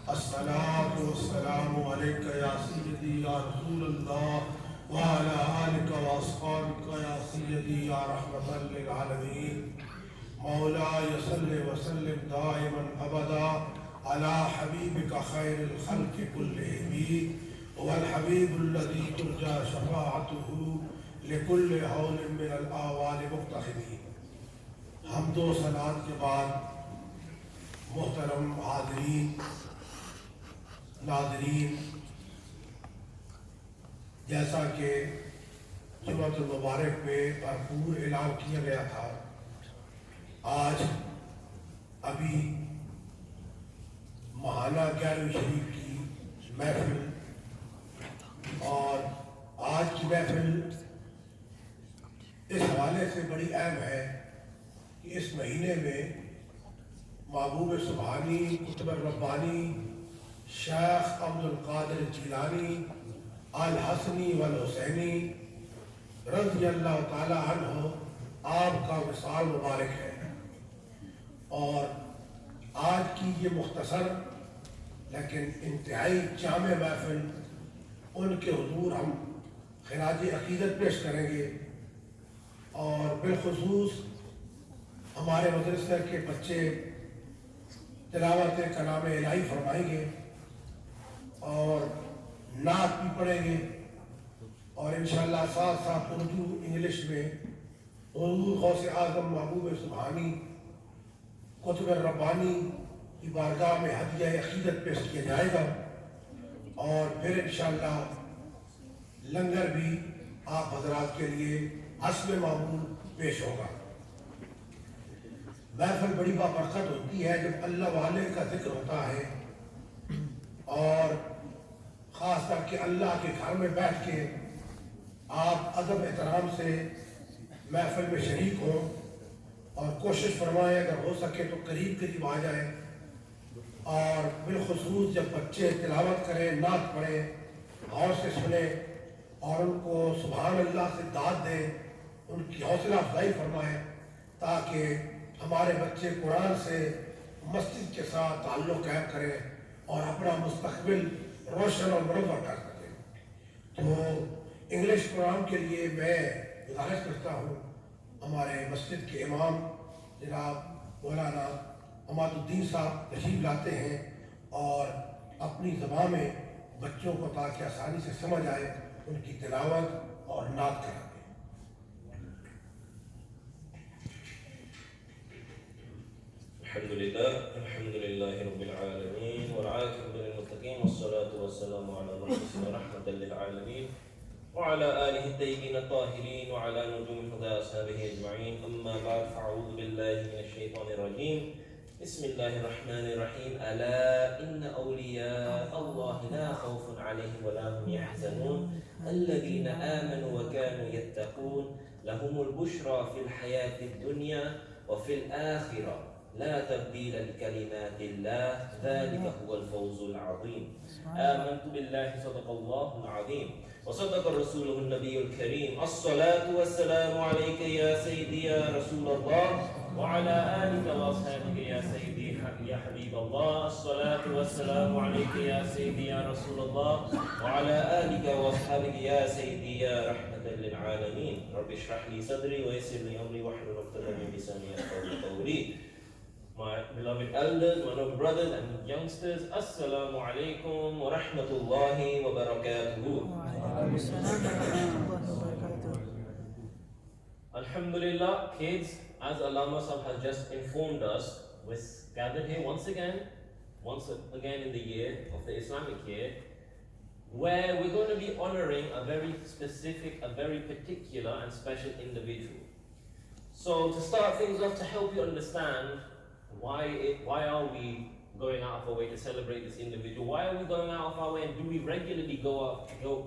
الصلاة والسلام عليك يا سيدي يا رسول الله وعلى آلك وأصحابك يا سيدي يا رحمة للعالمين مولاي صل وسلم دائما أبدا على حبيبك خير الخلق كلهم هو الحبيب الذي ترجى شفاعته لكل هول من الأهوال مقتحمين. حمد و صلات کے بعد محترم حاضرین ناظرین، جیسا کہ جمعۃ المبارک میں بھرپور اعلان کیا گیا تھا، آج ابھی ماہانہ 11ویں شریف کی محفل، اور آج کی محفل اس حوالے سے بڑی اہم ہے کہ اس مہینے میں محبوب سبحانی قطب الربانی شیخ عبد القادر جیلانی الحسنی والحسینی رضی اللہ تعالی عنہ آپ کا وصال مبارک ہے، اور آج کی یہ مختصر لیکن انتہائی جامع محفل ان کے حضور ہم خراج عقیدت پیش کریں گے، اور بالخصوص ہمارے مدرسہ کے بچے تلاوت کلام الہی فرمائیں گے اور نعت بھی پڑھیں گے، اور انشاءاللہ ساتھ ساتھ اردو انگلش میں حضور غوث اعظم محبوب سبحانی قطب الربانی کی بارگاہ میں ہدیہ عقیدت پیش کیا جائے گا، اور پھر انشاءاللہ لنگر بھی آپ حضرات کے لیے حسب معمول پیش ہوگا۔ محفل بڑی بابرکت ہوتی ہے جب اللہ والے کا ذکر ہوتا ہے، اور خاص کر کے اللہ کے گھر میں بیٹھ کے آپ ادب احترام سے محفل میں شریک ہوں، اور کوشش فرمائیں اگر ہو سکے تو قریب قریب آ جائیں، اور بالخصوص جب بچے تلاوت کریں، نعت پڑھیں، غور سے سنیں اور ان کو سبحان اللہ سے داد دیں، ان کی حوصلہ افزائی فرمائیں، تاکہ ہمارے بچے قرآن سے مسجد کے ساتھ تعلق قائم کریں اور اپنا مستقبل روشن اور منور کر سکیں۔ تو انگلش قرآن کے لیے میں گزارش کرتا ہوں ہمارے مسجد کے امام جناب مولانا امامدین صاحب تشریف لاتے ہیں، اور اپنی زبان میں بچوں کو تاکہ آسانی سے سمجھ آئے ان کی تلاوت اور نعت کراتے ہیں۔ الحمد للہ رب العالمین والعاقبۃ للمتقین والصلاة والسلام علی المبعوث رحمۃ للعالمین وعلى آله الطيبين الطاهرين وعلى نجوم الهدى أصحابه أجمعين، أما بعد فأعوذ بالله من الشيطان الرجيم، بسم الله الرحمن الرحيم، ألا إن أولياء الله لا خوف عليهم ولا هم يحزنون الذين آمنوا وكانوا يتقون لهم البشرى في الحياة الدنيا وفي الآخرة لا تبديل لكلمات الله ذلك هو الفوز العظيم. آمنت بالله صدق الله العظيم وصدق رسوله النبي الكريم. الصلاة والسلام عليك يا سيدي يا رسول الله وعلى آلك وأصحابك يا سيدي يا حبيب الله. الصلاة والسلام عليك يا سيدي يا رسول الله وعلى آلك وأصحابك يا سيدي يا رحمة للعالمين. رب اشرح لي صدري ويسر لي أمري واحلل عقدة من لساني يفقهوا قولي. My beloved elders, my noble brothers and youngsters, Assalamu alaikum wa rahmatullahi wa barakatuhu. Alhamdulillah, kids, as Allama Sahib has just informed us, we're gathered here once again in the year of the Islamic year, where we're going to be honoring a very specific, a very particular and special individual. So to start things off, to help you understand why are we going out of our way to celebrate this individual? Why are we going out of our way, and do we regularly go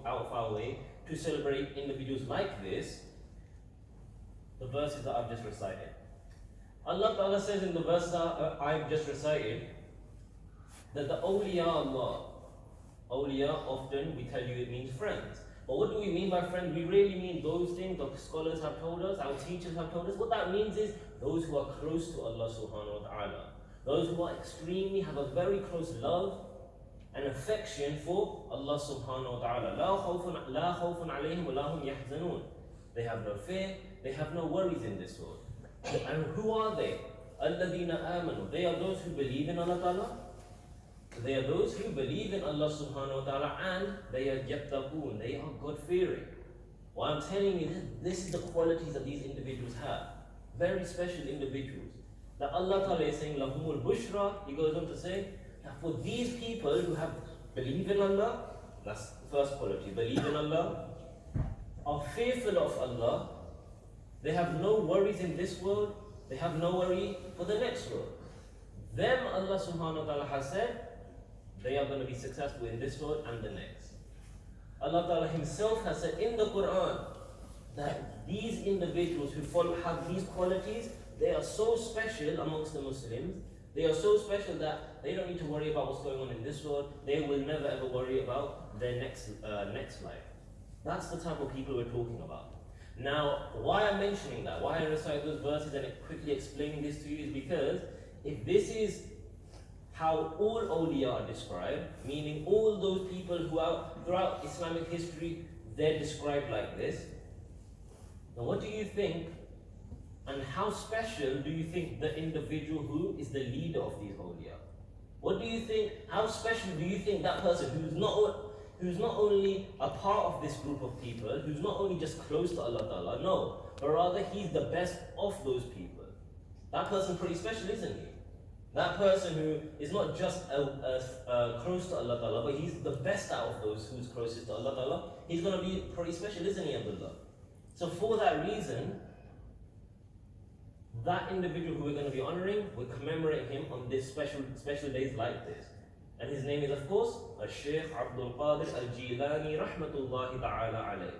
out of our way to celebrate individuals like this? The verses that I've just recited. Allah Ta'ala says in the verses that I've just recited that the awliya Allah, awliya often we tell you it means friends. But what do we mean by friends? We really mean those things the scholars have told us, our teachers have told us. What that means is those who are close to Allah subhanahu wa ta'ala. Those who are have a very close love and affection for Allah subhanahu wa ta'ala. لا خوف عليهم ولا هم يحزنون. They have no fear, they have no worries in this world. And who are they? الذين آمنوا. They are those who believe in Allah Ta'ala. They are those who believe in Allah subhanahu wa ta'ala, and they are yattaqoon. They are God-fearing. What I'm telling you, this is the qualities that these individuals have. Very special individuals. That Allah Ta'ala is saying, lahumul bushra. He goes on to say, that for these people who have believe in Allah, that's the first quality, believe in Allah, are fearful of Allah, they have no worries in this world, they have no worry for the next world. Them, Allah subhanahu wa ta'ala has said, they are going to be successful in this world and the next. Allah Ta'ala Himself has said in the Quran that these individuals who have these qualities, they are so special amongst the Muslims. They are so special that they don't need to worry about what's going on in this world. They will never ever worry about their next life. That's the type of people we're talking about. Now, why I'm mentioning that, why I recite those verses and quickly explaining this to you is because if this is how all awliya are described, meaning all those people who are throughout Islamic history, they're described like this. Now what do you think, and how special do you think the individual who is the leader of these awliya? What do you think, how special do you think that person who's not only a part of this group of people, who's not only just close to Allah Ta'ala, no, but rather he's the best of those people. That person pretty special, isn't he? That person who is not just close to Allah Ta'ala, but he's the best out of those who's closest to Allah Ta'ala. He's going to be pretty special, isn't he, Abdullah? So for that reason, that individual who we're going to be honoring, we're commemorating him on this special days like this. And his name is, of course, Shaykh Abdul Qadir al-Jilani rahmatullahi ta'ala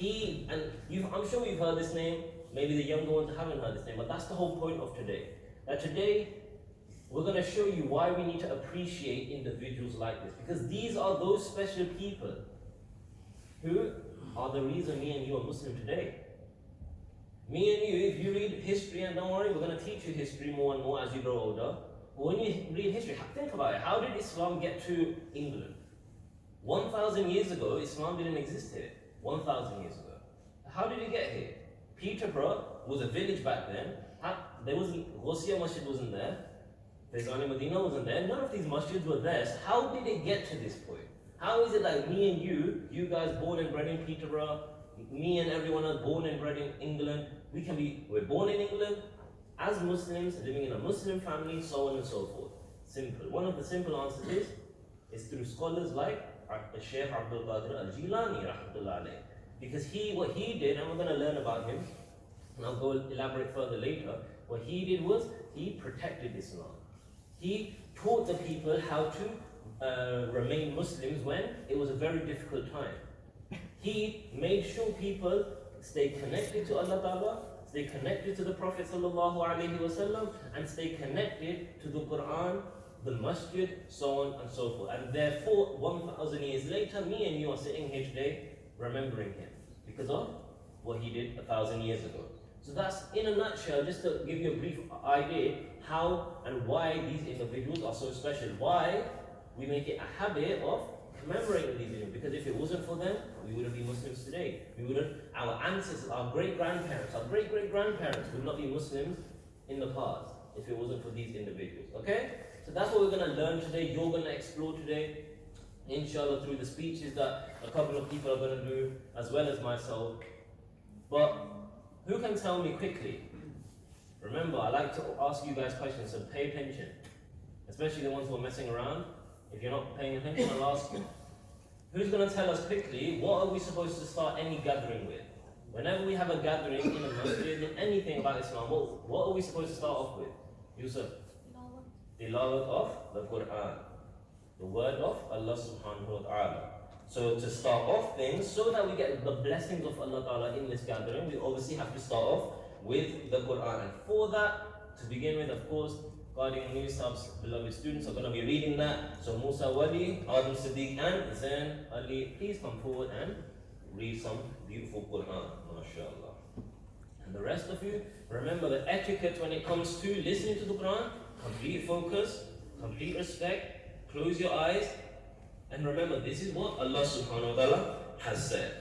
alayh. I'm sure you've heard this name, maybe the younger ones haven't heard this name, but that's the whole point of today. That today, we're going to show you why we need to appreciate individuals like this. Because these are those special people who are the reason me and you are Muslim today. Me and you, if you read history, and don't worry, we're going to teach you history more and more as you grow older. But when you read history, think about it. How did Islam get to England? 1,000 years ago, Islam didn't exist here. 1,000 years ago. How did it get here? Peterborough was a village back then. There wasn't, Ghausia Masjid wasn't there. Imamudin wasn't there. None of these masjids were there. So how did it get to this point? How is it like me and you guys born and bred in Peterborough, me and everyone else born and bred in England, we're born in England, as Muslims, living in a Muslim family, so on and so forth. Simple. One of the simple answers is through scholars like Shaykh Abdul Qadir al-Jilani rahmatullah alayh. Because what he did, and we're going to learn about him, and I'll go elaborate further later, what he did was, he protected Islam. He taught the people how to remain Muslims when it was a very difficult time. He made sure people stay connected to Allah Ta'ala, stay connected to the Prophet sallallahu alaihi wasallam, and stay connected to the Quran, the Masjid, so on and so forth. And therefore, 1,000 years later, me and you are sitting here today remembering him because of what he did 1,000 years ago. So that's, in a nutshell, just to give you a brief idea how and why these individuals are so special. Why we make it a habit of commemorating these individuals. Because if it wasn't for them, we wouldn't be Muslims today. Our ancestors, our great-grandparents, our great-great-grandparents would not be Muslims in the past if it wasn't for these individuals. Okay? So that's what we're going to learn today. You're going to explore today, inshallah, through the speeches that a couple of people are going to do, as well as myself. But who can tell me quickly? Remember, I like to ask you guys questions, so pay attention. Especially the ones who are messing around. If you're not paying attention, I'll ask you. Who's going to tell us quickly, what are we supposed to start any gathering with? Whenever we have a gathering in a masjid, in anything about Islam, what are we supposed to start off with? Yusuf? Tilawat of the Quran. The word of Allah subhanahu wa ta'ala. So to start off things, so that we get the blessings of Allah Ta'ala in this gathering, we obviously have to start off with the Quran. And for that, to begin with, of course, Guardian New Subs, beloved students, are going to be reading that. So Musa Wali, Adam Siddiq, and Zain Ali, please come forward and read some beautiful Quran, mashallah. And the rest of you, remember the etiquette when it comes to listening to the Quran: complete focus, complete respect, close your eyes, And remember, this is what Allah subhanahu wa ta'ala has said.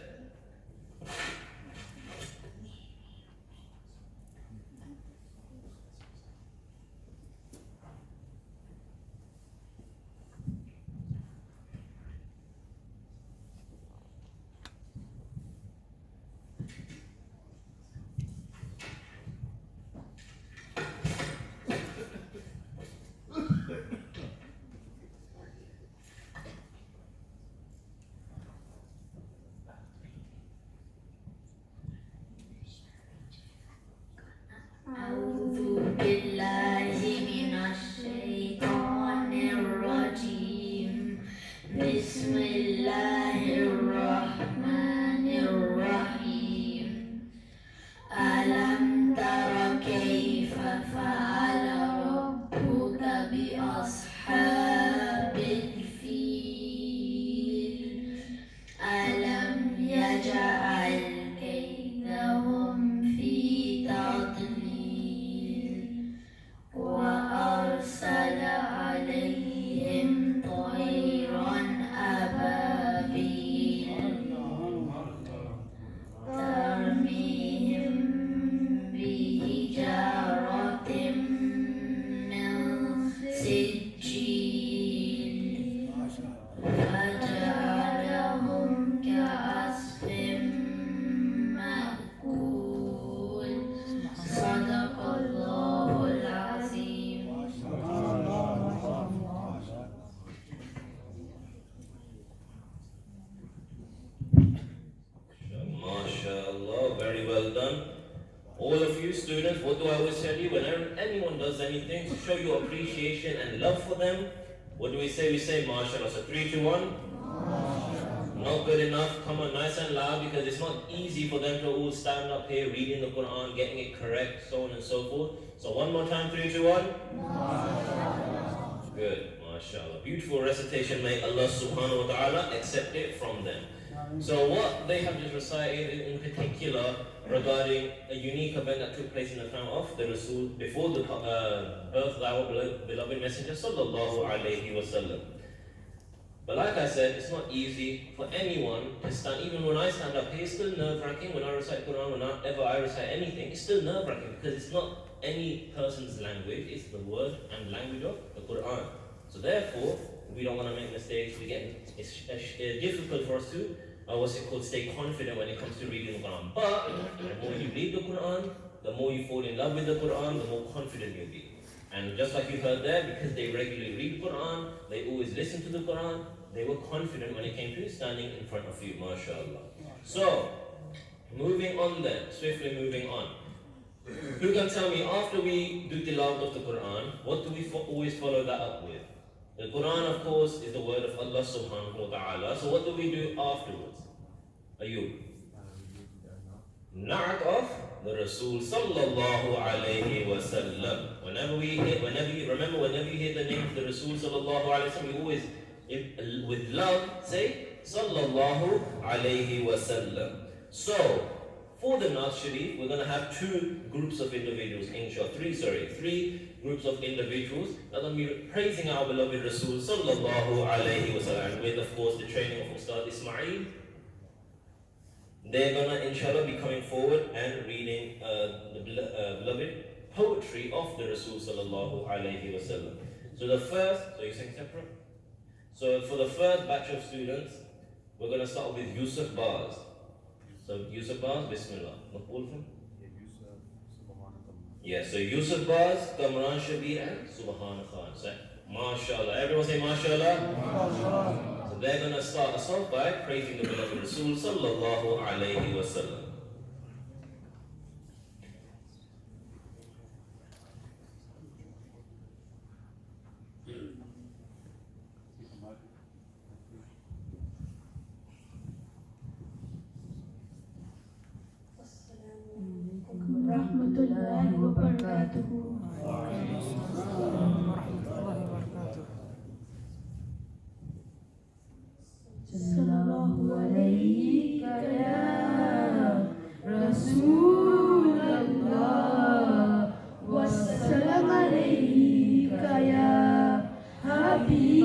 Students, what do I always tell you? Whenever anyone does anything to show you appreciation and love for them, what do we say? We say, MashaAllah. So 3, 2, 1. Not good enough. Come on, nice and loud, because it's not easy for them to all stand up here reading the Quran, getting it correct, so on and so forth. So one more time, 3, 2, 1. Good, MashaAllah. Beautiful recitation. May Allah subhanahu wa ta'ala accept it from them. So what they have just recited in particular regarding a unique event that took place in the time of the Rasul before the birth of our beloved Messenger sallallahu alaihi wasallam. But like I said, it's not easy for anyone to stand. Even when I stand up here, it's still nerve-wracking. When I recite Quran, whenever I recite anything, it's still nerve-wracking because it's not any person's language, it's the word and language of the Quran. So therefore, we don't want to make mistakes. It's difficult for us to stay confident when it comes to reading the Quran. But the more you read the Quran, the more you fall in love with the Quran, the more confident you'll be. And just like you heard there, because they regularly read Quran, they always listen to the Quran, they were confident when it came to standing in front of you, mashallah. So, moving on then, swiftly moving on. Who can tell me, after we do tilawat of the Quran, what do we always follow that up with? The Quran, of course, is the word of Allah subhanahu wa ta'ala. So what do we do afterwards? Ayub? Na'at of the Rasul sallallahu alayhi wa sallam. Whenever you hear the name of the Rasul sallallahu alayhi wa sallam, you always, with love, say sallallahu alayhi wa sallam. So, for the Naat Shareef, we're going to have 2 groups of individuals, inshallah. 3 groups of individuals that are going to be praising our beloved Rasul sallallahu alayhi wa sallam, with, of course, the training of Ustad Ismail. They're going to, inshallah, be coming forward and reading the beloved poetry of the Rasul sallallahu alayhi wa sallam. So you're saying separate? So for the first batch of students, we're going to start with Yusuf Baz. So Yusuf Baz, Bismillah. Yeah, so Yusuf Baz, Kamran Shabir and Subhan Khan. So, MashaAllah. Everyone say MashaAllah. So they're going to start us off by praising the beloved Rasul sallallahu alayhi wa sallam. Rahmatullahi wa barakatuhu. Sallallahu alayhi ya Rasulullah wa salam alayhi ya Habiballah.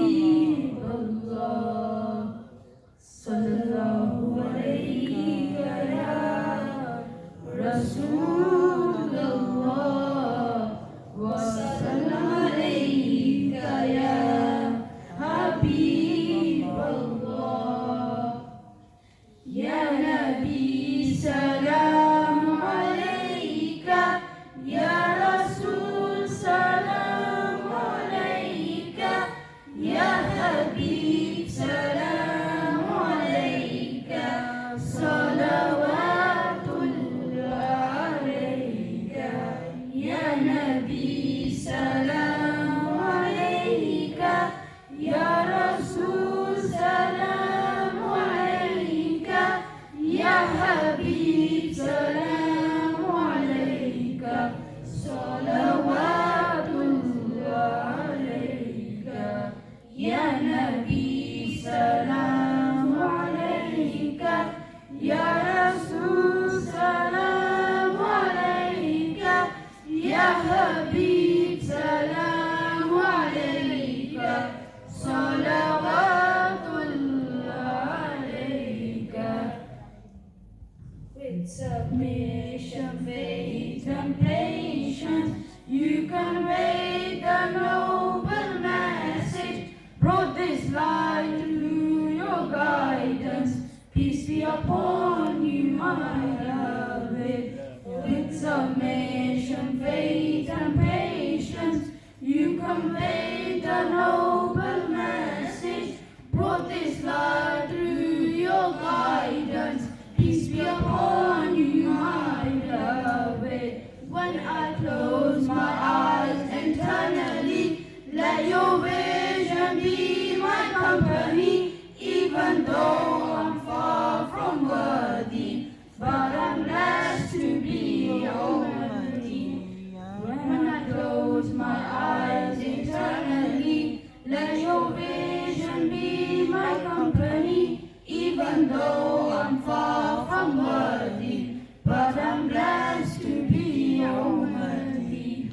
and patience. You conveyed the noble message, brought this light through your guidance. Peace be upon you, my beloved. With submission, faith and patience, you conveyed the noble message, brought this light through your guidance. Peace be upon you, my beloved. When I close my eyes internally, let your vision be my company. Even though I'm far from worthy, but I'm blessed to be your ummati. When I close my eyes internally, let your vision be my company. Even though I'm far from worthy, but I'm blessed to be your ummati.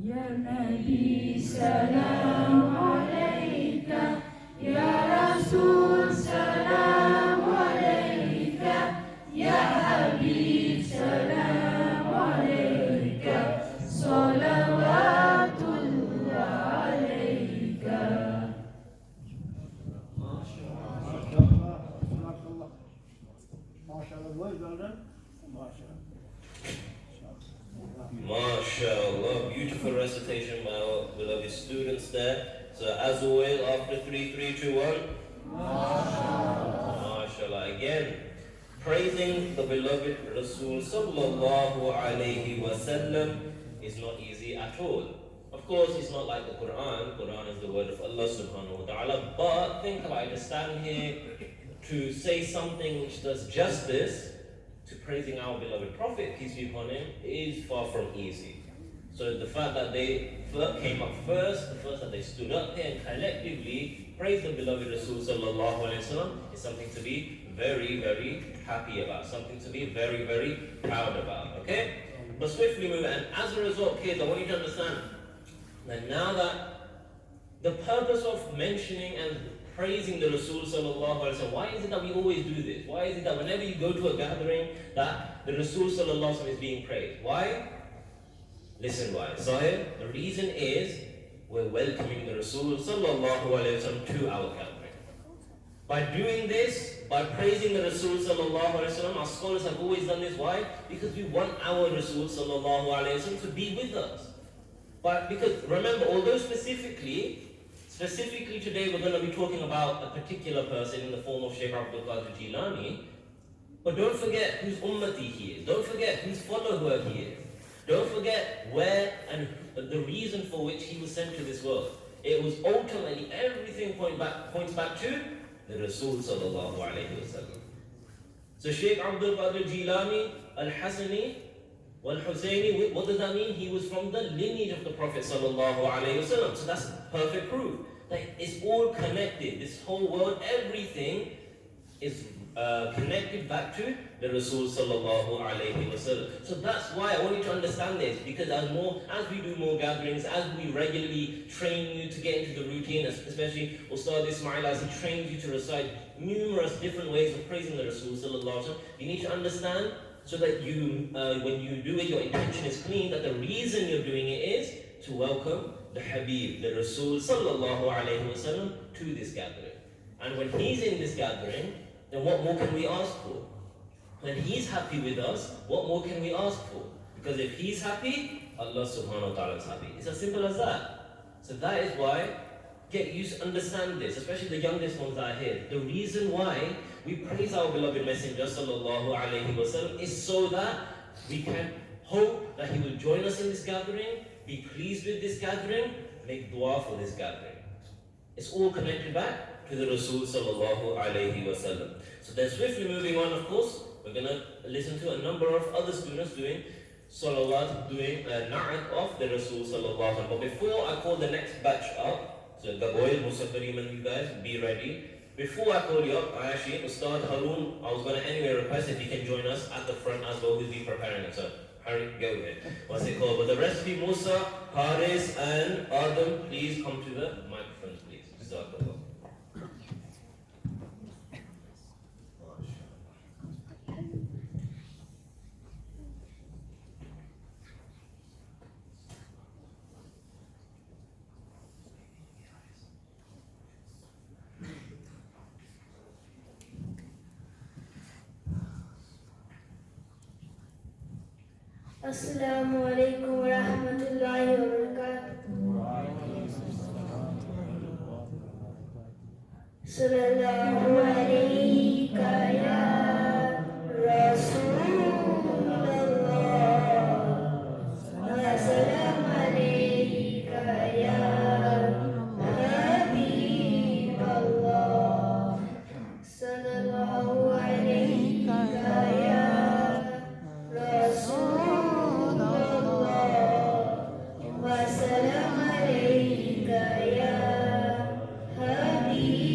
Ya Nabi, Salaam alayka. Ya Rasul, Salaam alayka. Ya Habib, Salaam alayka. Salawatullah alayka. MashaAllah, beautiful recitation by our beloved students there. So as always, after 3, 3, 2, 1. MashaAllah. Again, praising the beloved Rasul sallallahu alayhi wasallam is not easy at all. Of course, it's not like the Quran. Quran is the word of Allah subhanahu wa ta'ala. But think about it, to stand here to say something which does justice to praising our beloved Prophet, peace be upon him, is far from easy. So the fact that they came up first, the first that they stood up here and collectively praised the beloved Rasul sallallahu alayhi wasallam is something to be very, very happy about, something to be very, very proud about, okay? But swiftly move, and as a result, kids, I want you to understand that now that the purpose of mentioning and praising the Rasul sallallahu alayhi wasallam, why is it that we always do this? Why is it that whenever you go to a gathering that the Rasul sallallahu alayhi wasallam is being praised? Why? Listen why. Sahib, the reason is we're welcoming the Rasul sallallahu alayhi wasallam to our gathering. By doing this, by praising the Rasul sallallahu alayhi wasallam, our scholars have always done this. Why? Because we want our Rasul sallallahu alayhi wasallam to be with us. But because remember, although specifically today we're going to be talking about a particular person in the form of Shaykh Abdul Qadir Jilani, but don't forget whose ummati he is. Don't forget whose follower he is. Don't forget where and the reason for which he was sent to this world. It was ultimately, everything points back to the Rasul sallallahu alayhi wasallam. So Shaykh Abdul Qadir Jilani, Al-Hasani, Wal-Husayni, what does that mean? He was from the lineage of the Prophet sallallahu alayhi wasallam. So that's perfect proof that it's all connected. This whole world, everything is connected back to the Rasul sallallahu alayhi wasallam. So that's why I want you to understand this, because as we do more gatherings, as we regularly train you to get into the routine, especially Ustad Ismail, as he trains you to recite numerous different ways of praising the Rasul sallallahu alayhi wasallam, you need to understand so that you, when you do it, your intention is clean, that the reason you're doing it is to welcome the Habib, the Rasul sallallahu alayhi wasallam to this gathering. And when he's in this gathering, then what more can we ask for? When he's happy with us, what more can we ask for? Because if he's happy, Allah subhanahu wa ta'ala is happy. It's as simple as that. So that is why, get used to understand this, especially the youngest ones that are here. The reason why we praise our beloved Messenger sallallahu alayhi wasallam is so that we can hope that he will join us in this gathering, be pleased with this gathering, make dua for this gathering. It's all connected back to the Rasul sallallahu alayhi wasallam. So then swiftly moving on, of course, we're going to listen to a number of other students doing salawat, doing na'at of the Rasul sallallahu alayhi wasallam. But before I call the next batch up, so Gaboil, Musa Karim and you guys, be ready. Before I call you up, I actually, Ustad Harun, I was going to anyway request if you can join us at the front as well, who'll be preparing it. So Harry, go ahead. What's it called? But the rest of you, Musa, Haris and Adam, please come to the microphone, please. Start the call. Assalamu alaikum warahmatullahi wabarakatuh. Sallallahu alayka ya Rasulullah, wa salam alayka ya Habiballah. Sallallahu alayka ya Rasulullah, wa salam alayka ya Habiballah.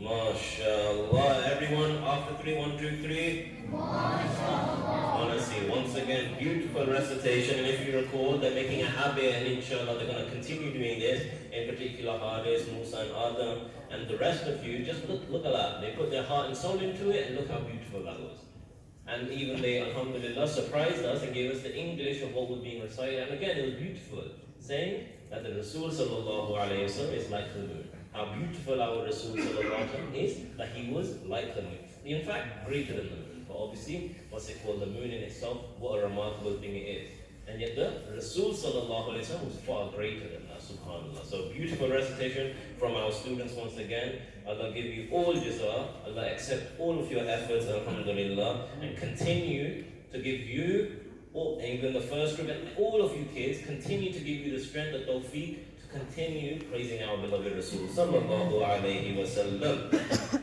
MashaAllah. Everyone, after 3, 1, 2, 3. Honestly, once again, beautiful recitation. And if you recall, they're making a habit, and inshallah, they're going to continue doing this. In particular, Haris, Musa, and Adam, and the rest of you. Just look at that. They put their heart and soul into it, and look how beautiful that was. And even they, alhamdulillah, surprised us and gave us the English of what was being recited. And again, it was beautiful, saying that the Rasul sallallahu alayhi wa sallam is like the moon. How beautiful our Rasul sallallahu alayhi wa sallam is, that he was like the moon. In fact, greater than the moon. But obviously, what's it called? The moon in itself, what a remarkable thing it is. And yet the Rasul sallallahu alayhi wa sallam was far greater than that, subhanAllah. So beautiful recitation from our students once again. Allah give you all jaza, Allah accept all of your efforts, alhamdulillah, and continue to give you, even the first group, and all of you kids, continue to give you the strength, the tawfiq, to continue praising our beloved Rasul sallallahu alayhi wa sallam.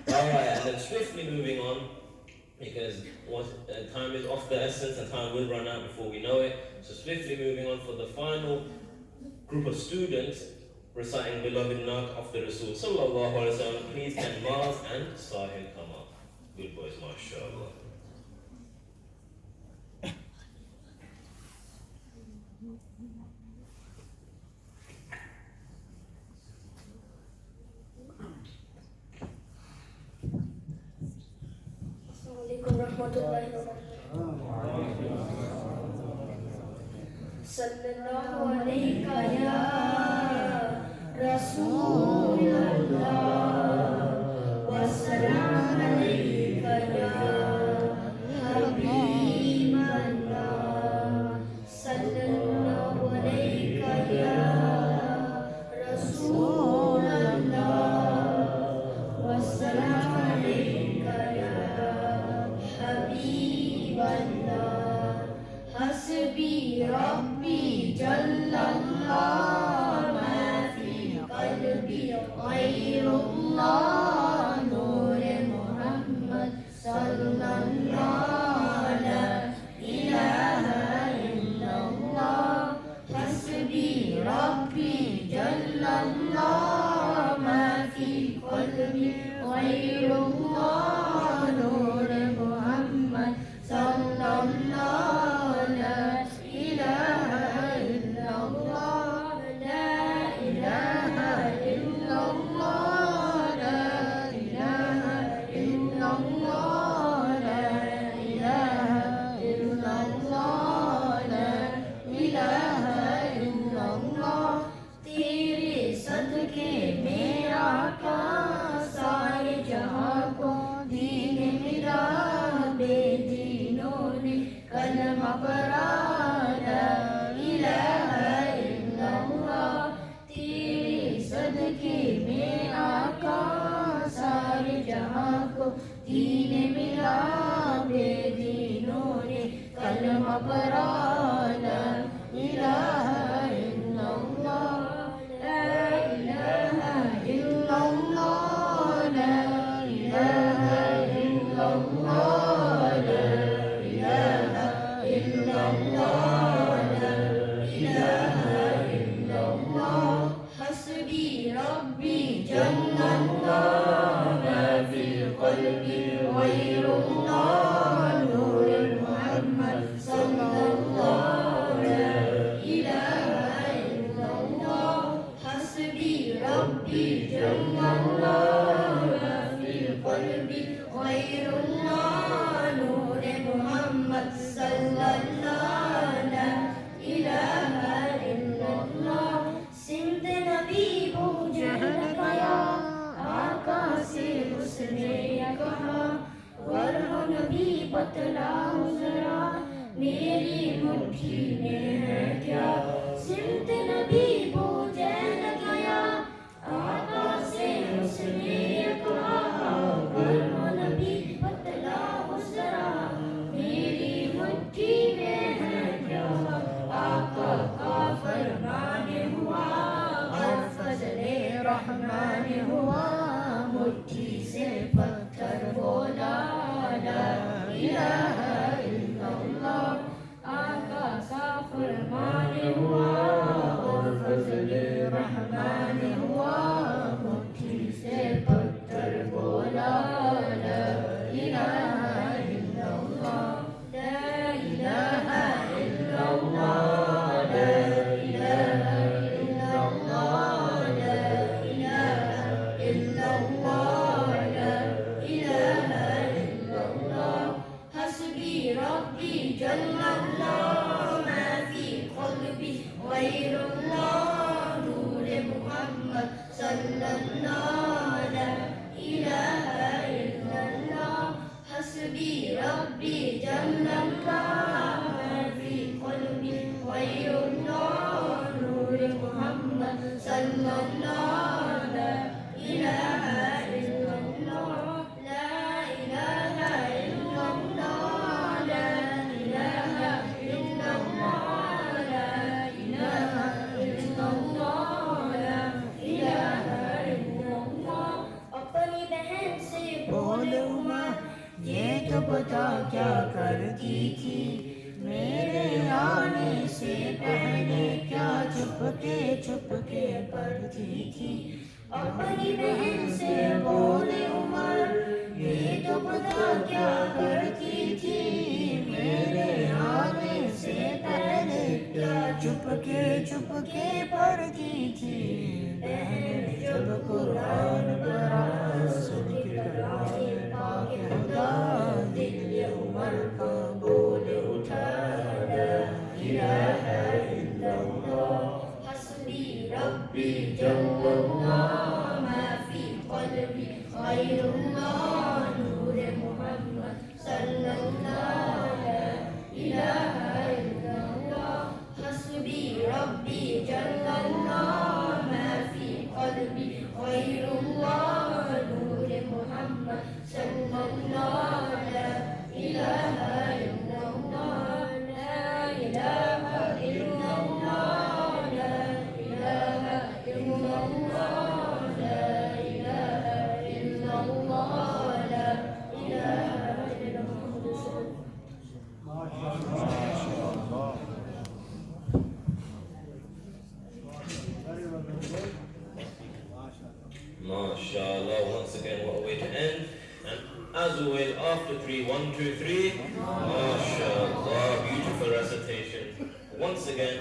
Alright, and then swiftly moving on, because time is of the essence and time will run out before we know it. So swiftly moving on for the final group of students reciting Milaad Naat of the Rasul sallallahu alayhi wa sallam. Please can Maz and Sahil come up. Good boys, mashallah. Sallallahu alayka ya Rasulullah wa salam alayka ya Habiballah. Sallallahu alayka ya Rasulullah wa salam alayka ya Habiballah. Hasbi Rabbi Jallallah, ma fi qalbi ghayrullah, Nur Muhammad sallallahu, la ilaha illallah. Hasbi Rabbi Jallallah, ma fi qalbi ghayrullah, Nur Muhammad sallallahu. दीन मिला बेदीनों ने कलमा पढ़ा, ला इलाहा इल्लल्लाह, ला इलाहा इल्लल्लाह, ला इलाहा इल्लल्लाह, ला इलाहा इल्लल्लाह, ला इलाहा इल्लल्लाह. हस्बी रब्बी जल्लल्लाह, قلبي غير الله, نور محمد صلى الله, لا إله إلا الله. حسبي ربي جل الله, في قلبي غير الله, نور محمد صلى الله, لا إله إلا الله. सिमत नबी बूझन गया आका से उसने कहा, वरहो नबी बतलाओ जरा, मेरी मुट्ठी में है क्या. सिमत नबी बूझन गया आका से उसने कहा, वरहो नबी बतलाओ जरा, मेरी मुट्ठी में है क्या. आका का फरमान हुआ और फजले रहमान हुआ, मुट्ठी से पत्थर बोला, ला इलाहा इल्लल्लाह. आका का फरमान हुआ और sallallahu la ilaha illallah, la ilaha illallah, la ilaha illallah, la ilaha illallah, la ilaha illallah. अपनी बहन से बोले उमर, ये तो बता क्या करती थी मेरे आने से पहले, क्या चुपके चुपके पढ़ती थी। अपनी बहन से बोले उमर, ये तो बता क्या करती थी मेरे आने से पहले, क्या चुपके चुपके पढ़ती थी। बहन जब कुरान पढ़ा सुन के कलामे पाक खुदा, दिल उमर का बोल उठा ला इलाहा इल्लल्लाह, हस्बी रब्बी जल्लल्लाह, मा फी क़ल्बी ग़ैरुल्लाह, नूर मुहम्मद सल्लल्लाह ला इलाहा इल्लल्लाह, हस्बी रब्बी जल्लल्लाह, मा फी क़ल्बी ग़ैरुल्लाह, नूर मुहम्मद सल्लल्लाह ला इलाहा इल्लल्लाह, ला इलाहा इल्लल्लाह, ला इलाहा इल्लल्लाह, ला इलाहा इल्लल्लाह, ला इलाहा MashaAllah, once again, what a way to end. And as always, after 3, 1, 2, 3, MashaAllah, beautiful recitation. Once again,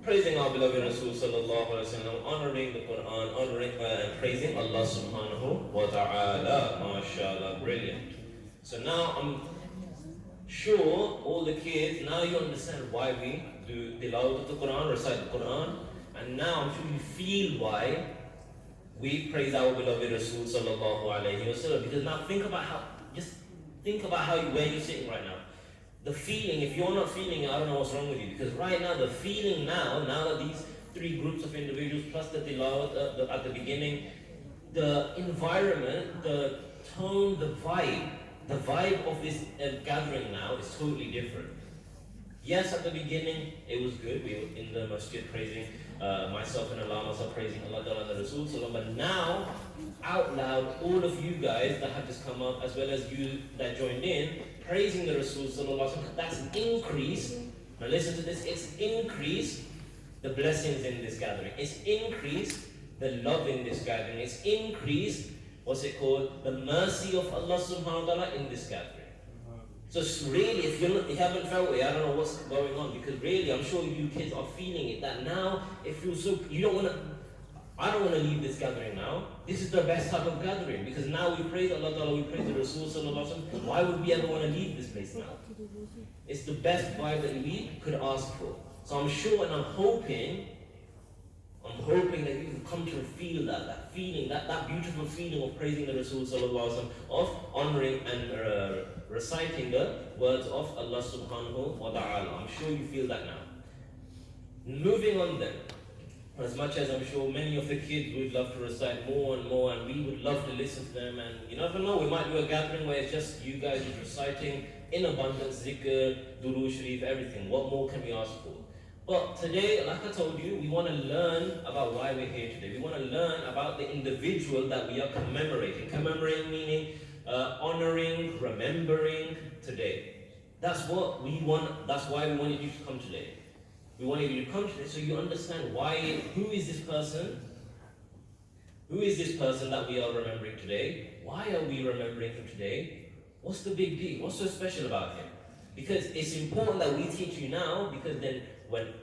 praising our beloved Rasul sallallahu alaihi wasallam, honoring the Quran, honoring and praising Allah subhanahu wa ta'ala. MashaAllah, brilliant. So now I'm sure all the kids, now you understand why we do tilawat of the Quran, recite the Quran, and now I'm sure you feel why we praise our beloved Rasul sallallahu alaihi wasallam. Because now think about how where you're sitting right now. The feeling, if you're not feeling it, I don't know what's wrong with you. Because right now, the feeling now that these three groups of individuals plus the tilawat at the beginning, the environment, the tone, the vibe of this gathering now is totally different. Yes, at the beginning it was good. We were in the masjid praising, myself and Allah myself praising Allah and the Rasul. But now, out loud, all of you guys that have just come up, as well as you that joined in, praising the Rasul. That's increased. Now listen to this. It's increased the blessings in this gathering. It's increased the love in this gathering. It's increased, the mercy of Allah subhanahu wa ta'ala in this gathering. So really, if you haven't felt it, I don't know what's going on, because really, I'm sure you kids are feeling it, that now it feels so, I don't want to leave this gathering now. This is the best type of gathering, because now we praise Allah Ta'ala, we praise the Rasul sallallahu alaihi wasallam. Why would we ever want to leave this place now? It's the best vibe that we could ask for. So I'm sure and I'm hoping that you can come to feel that feeling, that beautiful feeling of praising the Rasul sallallahu alaihi wasallam, of honoring and reciting the words of Allah subhanahu wa ta'ala. I'm sure you feel that now. Moving on then, as much as I'm sure many of the kids would love to recite more and more, and we would love to listen to them, and you never know, we might do a gathering where it's just you guys reciting in abundance, zikr, durood sharif, everything. What more can we ask for? But today, like I told you, we want to learn about why we're here today. We want to learn about the individual that we are commemorating. Commemorating meaning honoring, remembering today. That's what we want. That's why we wanted you to come today. We wanted you to come today so you understand why. Who is this person? Who is this person that we are remembering today? Why are we remembering him today? What's the big deal? What's so special about him? Because it's important that we teach you now, because then when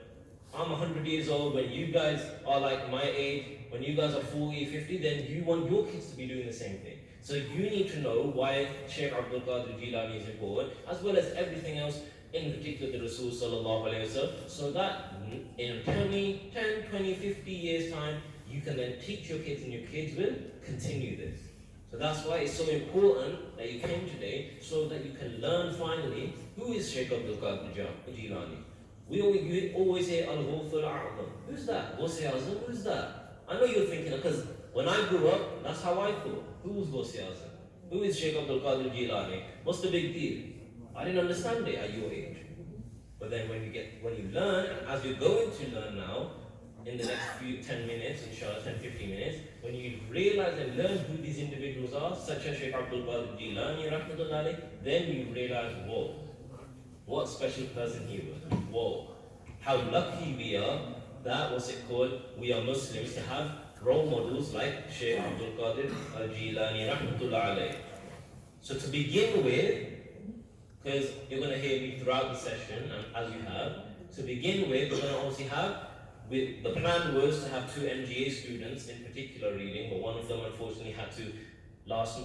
I'm 100 years old, when you guys are like my age, when you guys are 40, 50, then you want your kids to be doing the same thing. So you need to know why Shaykh Abdul Qadir Jilani is important, as well as everything else, in particular the Rasul sallallahu alayhi wa sallam, so that in 10, 20, 50 years time, you can then teach your kids and your kids will continue this. So that's why it's so important that you came today, so that you can learn finally who is Shaykh Abdul Qadir Jilani. You always hear al-awwal. Who's that? Ghausia Masjid? Who's that? I know you're thinking, because when I grew up, that's how I thought. Who was Ghausia Masjid? Who is Shaykh Abdul Qadir Jilani? What's the big deal? I didn't understand it at your age. But then when you learn, and as you're going to learn now, in the next 10 minutes, inshallah, 10-15 minutes, when you realize and learn who these individuals are, such as Shaykh Abdul Qadir Jilani, rahmatullah alayh, then you realize, whoa, what special person he was. Whoa, how lucky we are that, we are Muslims to have role models like Shaykh Abdul Qadir al-Jilani, rahmatullah alayh. So to begin with, because you're going to hear me throughout the session, and as you have, to begin with, we're going to obviously have, the plan was to have 2 MGA students in particular reading, but one of them unfortunately had to last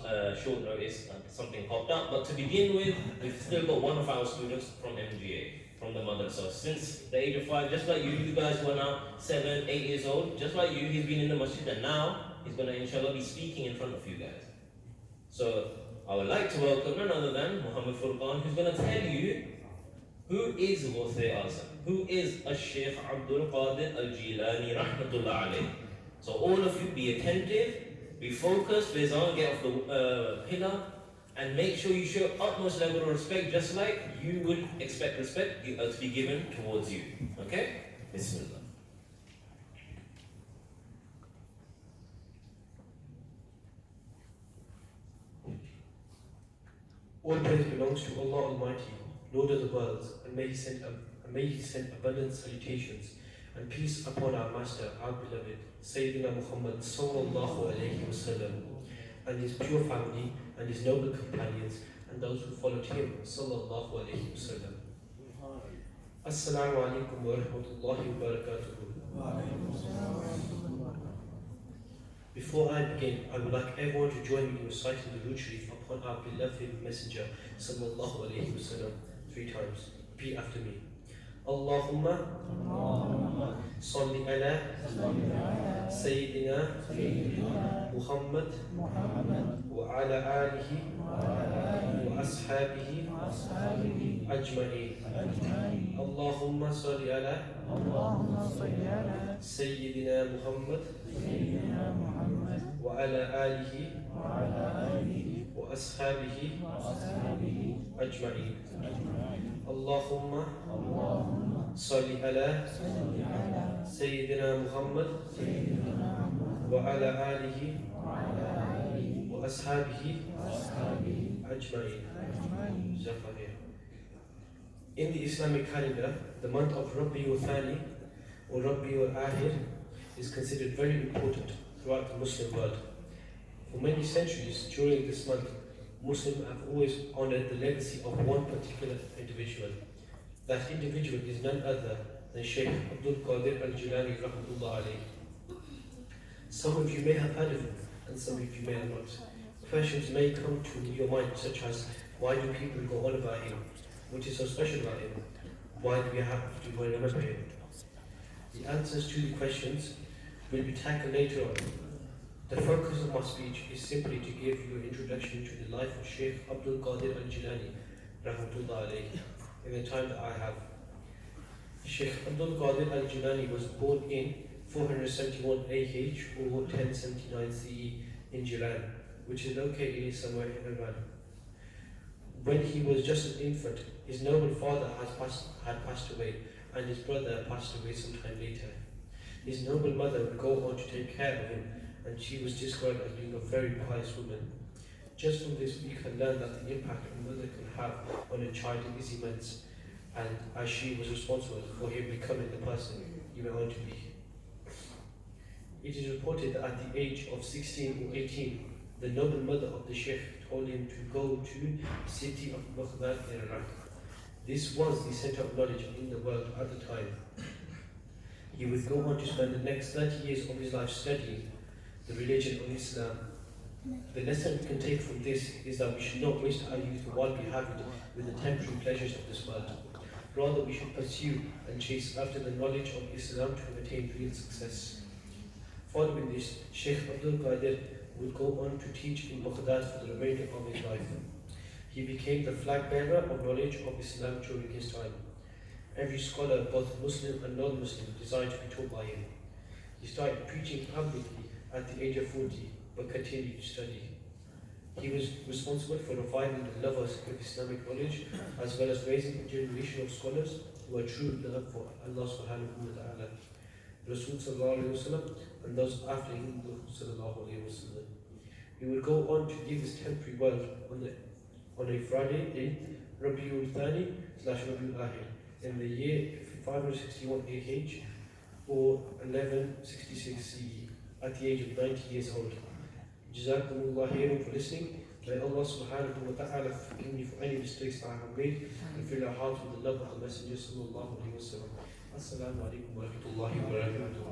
short notice, something popped up. But to begin with, we've still got one of our students from MGA, from the mother. So since the age of 5, just like you guys who are now 7, 8 years old, just like you, he's been in the masjid, and now he's going to inshallah be speaking in front of you guys. So I would like to welcome none other than Muhammad Furqan, who's going to tell you who is Ghausia Masjid, who is Shaykh Abdul Qadir al-Jilani, rahmatullah alayh. So all of you be attentive, be focused, get off the pillar, and make sure you show utmost level of respect, just like you would expect respect to be given towards you. Okay? Bismillah. All praise belongs to Allah Almighty, Lord of the worlds, and may He send abundant salutations and peace upon our Master, our beloved, Sayyidina Muhammad sallallahu alaihi wasallam, and his pure family, and his noble companions, and those who followed him sallallahu alaihi wasallam. Assalamu alaikum wa rahmatullahi wa barakatuhu. Before I begin, I would like everyone to join me in reciting the Durud Sharif upon our beloved Messenger sallallahu alaihi wasallam 3 times. Repeat after me. Allahumma salli ala Sayyidina Muhammad wa ala alihi wa ashabihi ajma'in. Allahumma salli ala Sayyidina Muhammad wa ala alihi wa ashabihi ajma'in. Allahumma salli ala Sayyidina Muhammad wa ala alihi wa ashabihi ajma'in. In the Islamic calendar, the month of Rabi or Rabi is considered very important throughout the Muslim world. For many centuries during this month, Muslims have always honored the legacy of one particular individual. That individual is none other than Shaykh Abdul Qadir al-Jilani rahmatullah alayh. Some of you may have heard of him, and some of you may have not. Questions may come to your mind, such as, why do people go on about him? What is so special about him? Why do we have to go and remember him? The answers to the questions will be tackled later on. The focus of my speech is simply to give you an introduction to the life of Shaykh Abdul Qadir al-Jilani rahmatullah alayhi in the time that I have. Shaykh Abdul Qadir al-Jilani was born in 471 AH or 1079 CE in Jilan, which is located somewhere in Iran. When he was just an infant, his noble father had passed away, and his brother passed away sometime later. His noble mother would go on to take care of him, and she was described as being a very pious woman. Just from this, we can learn that the impact a mother can have on a child is immense, and as she was responsible for him becoming the person he went on to be. It is reported that at the age of 16 or 18, the noble mother of the Sheikh told him to go to the city of Baghdad in Iraq. This was the center of knowledge in the world at the time. He would go on to spend the next 30 years of his life studying the religion of Islam. The lesson we can take from this is that we should not waste our youth while we have it with the temporary pleasures of this world. Rather, we should pursue and chase after the knowledge of Islam to attain real success. Following this, Shaykh Abdul Qadir would go on to teach in Baghdad for the remainder of his life. He became the flag bearer of knowledge of Islam during his time. every scholar, both Muslim and non-Muslim, desired to be taught by him. He started preaching publicly at the age of 40, but continued to study. He was responsible for reviving the lovers of Islamic knowledge, as well as raising a generation of scholars who are true love for Allah subhanahu wa ta'ala, Rasul sallallahu alayhi wa sallam, and those after him sallallahu alayhi wa sallam. He would go on to leave this temporary world on a Friday in Rabiul Thani / Rabiul Ahir in the year 561 AH or 1166 CE at the age of 90 years old. Jazakumullah khairan for listening. May Allah subhanahu wa ta'ala forgive me for any mistakes I have made and fill our hearts with the love of the Messenger sallallahu alayhi wa sallam. Assalamu alaikum wa rahmatullahi wa barakatuh.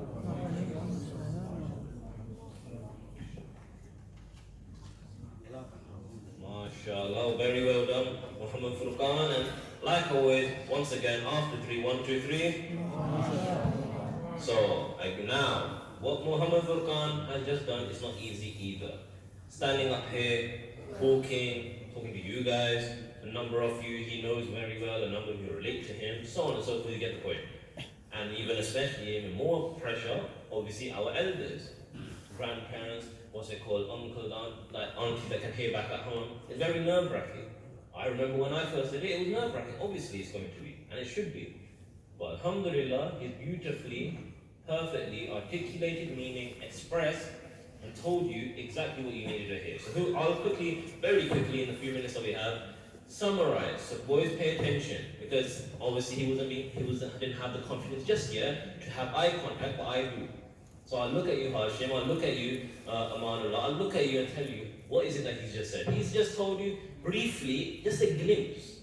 MashaAllah, very well done, Muhammad Furqan. And like always, once again, after 3, 1, 2, 3. So, now, what Muhammad Furqan has just done is not easy either. Standing up here, talking to you guys, a number of you he knows very well, a number of you relate to him, so on and so forth, you get the point. And even especially, even more pressure, obviously our elders, grandparents, what's it called, uncles, like aunties that can hear back at home. It's very nerve-wracking. I remember when I first did it was nerve-wracking. Obviously it's going to be, and it should be. But alhamdulillah, he's beautifully, perfectly articulated meaning, expressed, and told you exactly what you needed to hear. So I'll very quickly, in the few minutes that we have, summarize. So boys, pay attention, because obviously he didn't have the confidence just yet to have eye contact, but I do. So I'll look at you, Hashim, I'll look at you, Amanullah, I'll look at you and tell you, what is it that he's just said? He's just told you briefly, just a glimpse,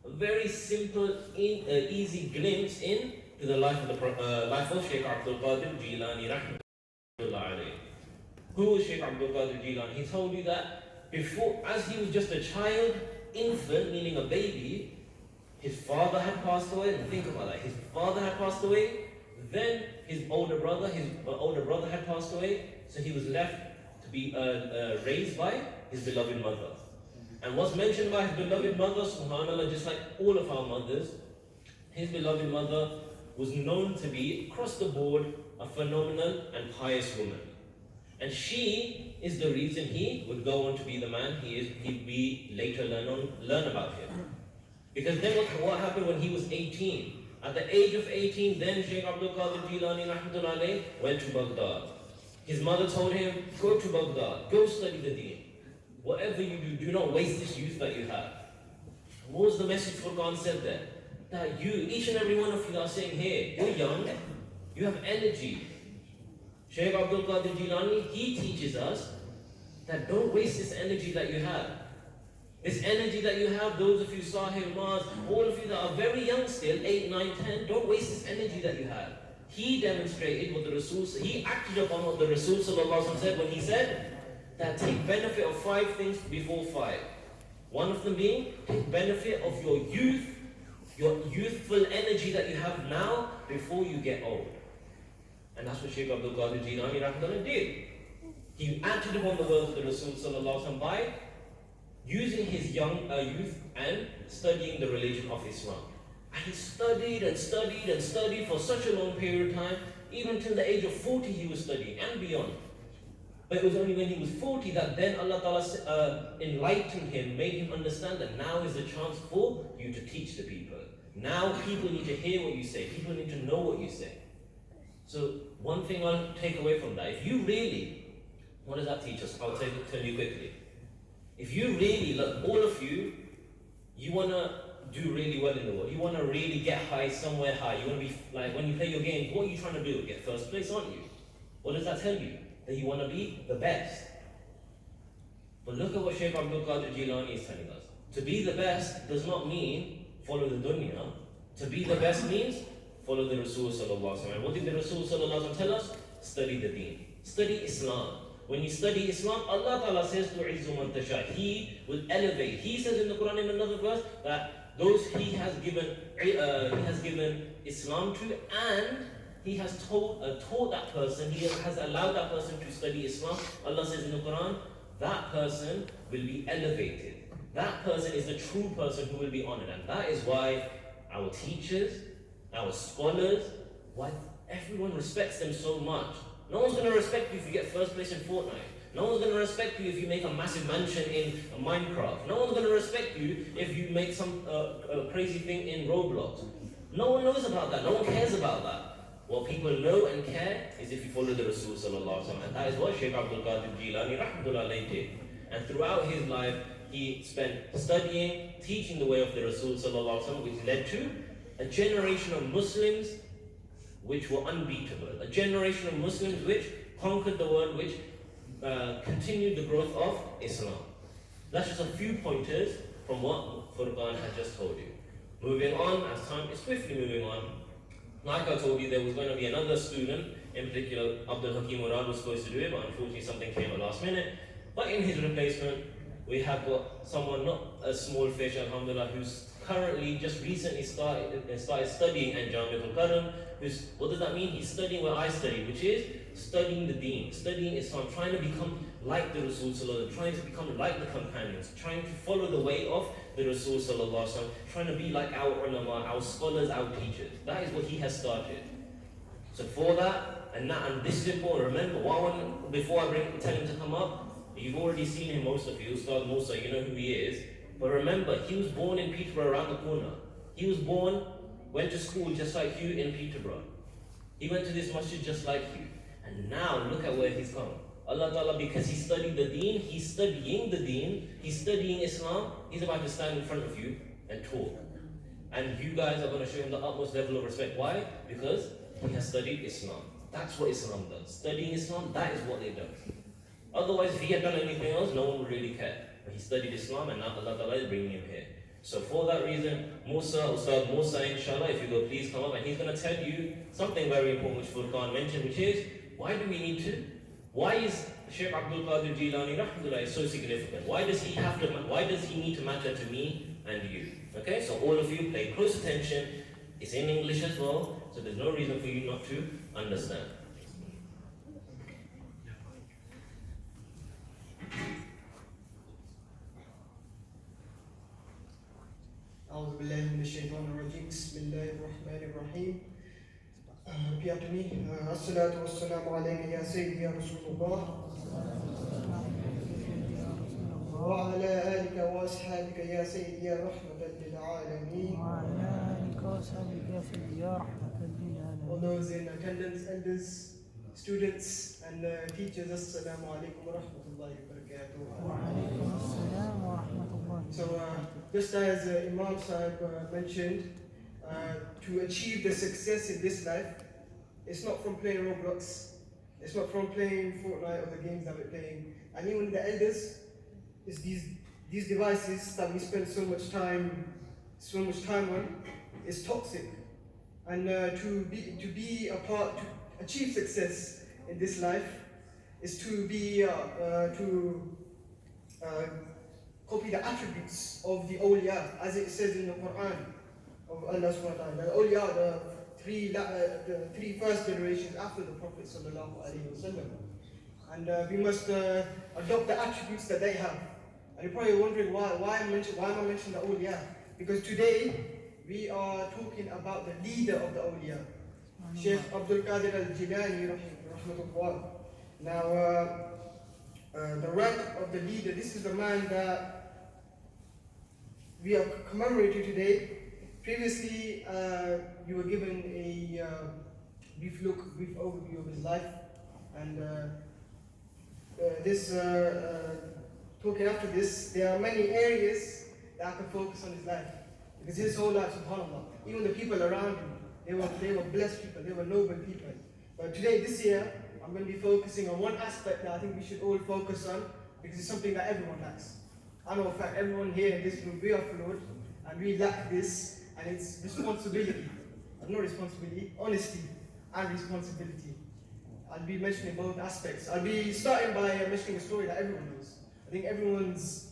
a very simple, easy glimpse into the life of Shaykh Abdul Qadir Jilani rahmatullah alayhi. Who was Shaykh Abdul Qadir Jilani? He told you that before, as he was just a child, infant, meaning a baby, his father had passed away. Think about that. His father had passed away. Then his older brother had passed away, so he was left to be raised by his beloved mother. And what's mentioned by his beloved mother, subhanAllah, just like all of our mothers, his beloved mother was known to be, across the board, a phenomenal and pious woman. And she is the reason he would go on to be the man he is. We later learn about him. Because then what happened when he was 18? At the age of 18, then Shaykh Abdul Qadir Jilani rahmatullah alayhi went to Baghdad. His mother told him, go to Baghdad, go study the deen. Whatever you do not waste this youth that you have. What was the message Furqan said there? That you, each and every one of you are saying, hey, you're young, you have energy. Shaykh Abdul Qadir Jilani, he teaches us that don't waste this energy that you have. This energy that you have, those of you Sahil, Maz, all of you that are very young still, 8, 9, 10, don't waste this energy that you have. He demonstrated what the Rasul, he acted upon what the Rasul said when he said that take benefit of 5 things before 5. One of them being, take benefit of your youth, your youthful energy that you have now before you get old. And that's what Shaykh Abdul Qadir Jilani rahmatullah did. He acted upon the words of the Rasul by using his young youth and studying the religion of Islam. And he studied and studied and studied for such a long period of time, even till the age of 40 he was studying and beyond. But it was only when he was 40 that then Allah Ta'ala enlightened him, made him understand that now is the chance for you to teach the people. Now people need to hear what you say, people need to know what you say. So one thing I'll take away from that, if you really, what does that teach us? I'll tell you quickly. If you really, like all of you, you want to do really well in the world. You want to really get high, somewhere high. You want to be, like when you play your games, what are you trying to do? Get first place, aren't you? What does that tell you? That you want to be the best. But look at what Shaykh Abdul Qadir Jilani is telling us. To be the best does not mean follow the dunya. To be the best means follow the Rasul sallallahu alaihi wasallam. What did the Rasul sallallahu alaihi wasallam tell us? Study the deen. Study Islam. When you study Islam, Allah Ta'ala says to Izzu man tasha, He will elevate. He says in the Quran in another verse that those He has given Islam to, and He has taught that person, He has allowed that person to study Islam. Allah says in the Quran, that person will be elevated. That person is the true person who will be honored. And that is why our teachers, our scholars, why everyone respects them so much. No one's going to respect you if you get first place in Fortnite. No one's going to respect you if you make a massive mansion in Minecraft. No one's going to respect you if you make some crazy thing in Roblox. No one knows about that. No one cares about that. What people know and care is if you follow the Rasul sallallahu alaihi wasallam. And that is what Shaykh Abdul Qadir Jilani rahmatullah alayhi did. And throughout his life, he spent studying, teaching the way of the Rasul sallallahu alaihi wasallam, which led to a generation of Muslims which were unbeatable. A generation of Muslims which conquered the world, which continued the growth of Islam. That's just a few pointers from what Furqan had just told you. Moving on, as time is swiftly moving on, like I told you, there was going to be another student, in particular Abdul Hakim Murad was supposed to do it, but unfortunately something came at last minute. But in his replacement, we have got someone, not a small fish, alhamdulillah, who's currently just recently started studying at Jamiatul Qaram. What does that mean? He's studying where I study, which is studying the deen, studying Islam, trying to become like the Rasul sallallahu, trying to become like the companions, trying to follow the way of the Rasul sallallahu, trying to be like our ulama, our scholars, our teachers. That is what he has started. So for that, and this is important, remember, before I tell him to come up, you've already seen him, most of you, Ustad Musa, you know who he is. But remember, he was born in Peterborough, around the corner. He was born, went to school just like you in Peterborough. He went to this masjid just like you. And now, look at where he's come. Allah Ta'ala, because he studied the deen, he's studying the deen, he's studying Islam, he's about to stand in front of you and talk. And you guys are going to show him the utmost level of respect. Why? Because he has studied Islam. That's what Islam does. Studying Islam, that is what they do. Otherwise, if he had done anything else, no one would really care. But he studied Islam and now Allah Ta'ala is bringing him here. So for that reason, Ustad Musa, inshallah, if you go, please come up, and he's going to tell you something very important which Furqan mentioned, which is, why do we need to? Why is Shaykh Abdul Qadir Jilani rahmatullah so significant? Why does he need to matter to me and you? Okay, so all of you pay close attention. It's in English as well, so there's no reason for you not to understand. أعوذ بالله من الشيطان الرجيم بسم الله الرحمن الرحيم. Repeat after me. الصلاة والسلام عليك يا سيدي يا رسول الله وعلى آلك وأصحابك يا سيدي يا رحمة للعالمين. All those in attendance, elders, students and teachers, Assalamu alaikum wa rahmatullahi wa barakatuh. So just as Imam Sahib mentioned, to achieve the success in this life, it's not from playing Roblox, it's not from playing Fortnite or the games that we're playing. And even the elders, it's these devices that we spend so much time on, is toxic. And to achieve success in this life is to copy the attributes of the awliya, as it says in the Qu'ran of Allah subhanahu wa ta'ala. The awliya, the three first generations after the Prophet sallallahu alaihi wasallam. And we must adopt the attributes that they have. And you're probably wondering why am I mentioning the awliya? Because today we are talking about the leader of the awliya, Shaykh Abdul Qadir al-Jilani rahmatullah. Now, the rank of the leader, this is the man that we are commemorating today. Previously, you were given a brief overview of his life, and talking after this, there are many areas that I can focus on his life, because his whole life, subhanAllah, even the people around him, they were blessed people, they were noble people. But today, this year, I'm going to be focusing on one aspect that I think we should all focus on, because it's something that everyone lacks. I know, in fact, everyone here in this room, we are flawed, and we lack this, and it's responsibility. Not responsibility, honesty and responsibility. I'll be mentioning both aspects. I'll be starting by mentioning a story that everyone knows. I think everyone's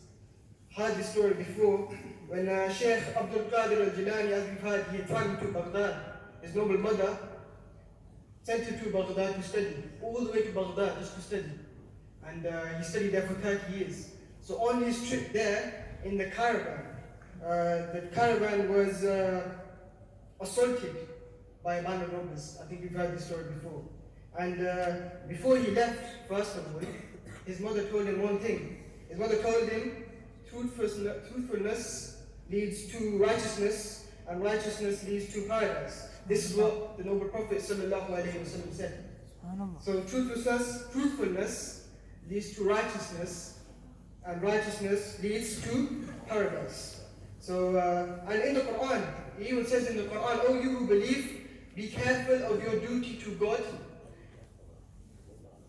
heard this story before. When Shaykh Abdul Qadir al-Jilani, as we've heard, he traveled to Baghdad. His noble mother sent him to Baghdad to study, all the way to Baghdad just to study. And he studied there for 30 years. So on his trip there, in the caravan was assaulted by abandoned robbers. I think we've heard this story before. And before he left, first of all, his mother told him one thing. His mother told him, truthfulness leads to righteousness, and righteousness leads to paradise. This is what the noble Prophet ﷺ said. So truthfulness leads to righteousness, and righteousness leads to paradise. So, and in the Quran, he even says in the Quran, "O you who believe, be careful of your duty to God.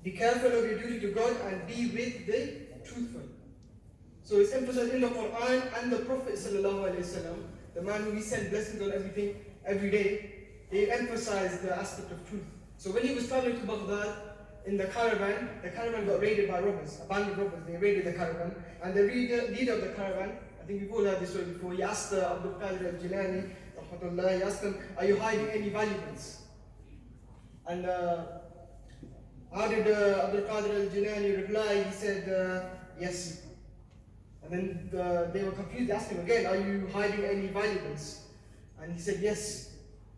Be careful of your duty to God and be with the truthful." So it's emphasized in the Quran and the Prophet ﷺ, the man who we send blessings on everything every day. They emphasized the aspect of truth. So when he was traveling to Baghdad in the caravan got raided by robbers, abandoned robbers. They raided the caravan, and the leader of the caravan, I think we've all heard this story before, he asked Abdul Qadir al-Jilani, he asked him, "Are you hiding any valuables?" And how did Abdul Qadir al-Jilani reply? He said, "Yes." And then they were confused. They asked him again, "Are you hiding any valuables?" And he said, "Yes."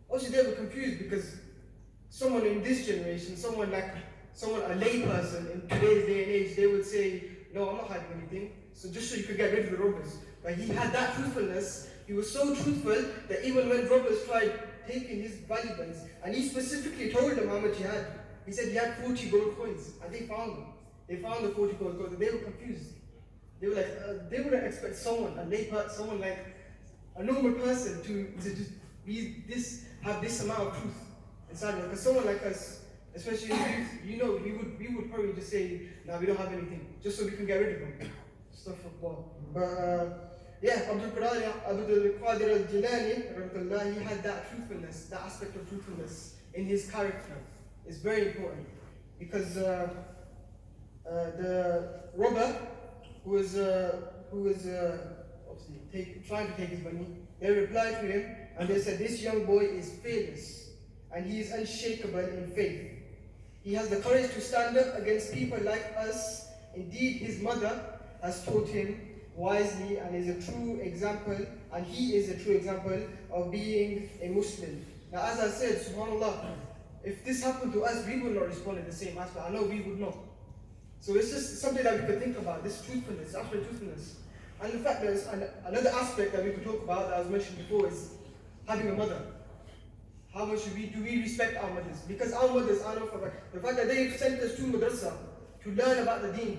Also, they were confused because someone in this generation, a lay person in today's day and age, they would say, "No, I'm not hiding anything." So just so you could get rid of the robbers. But he had that truthfulness. He was so truthful that even when robbers tried taking his valuables, and he specifically told them how much he had. He said he had 40 gold coins, and they found them. They found the 40 gold coins, and they were confused. They were like, they wouldn't expect someone, someone like a normal person to just have this amount of truth inside of us. Because someone like us, especially in youth, we would probably just say, "No, we don't have anything," just so we can get rid of them. Stuff like that. But yeah, Abdul Qadir al-Jilani, he had that truthfulness, that aspect of truthfulness in his character. It's very important because the robber who was obviously trying to take his money, they replied to him and they said, "This young boy is fearless and he is unshakable in faith. He has the courage to stand up against people like us. Indeed, his mother has taught him wisely and is a true example, and he is a true example of being a Muslim." Now, as I said, subhanAllah, if this happened to us, we would not respond in the same aspect. I know we would not. So it's just something that we could think about, this truthfulness, absolute truthfulness. And in fact, there's another aspect that we could talk about that I was mentioned before is having a mother. How much do we respect our mothers? Because our mothers, I know for the fact that they've sent us to madrasa to learn about the deen.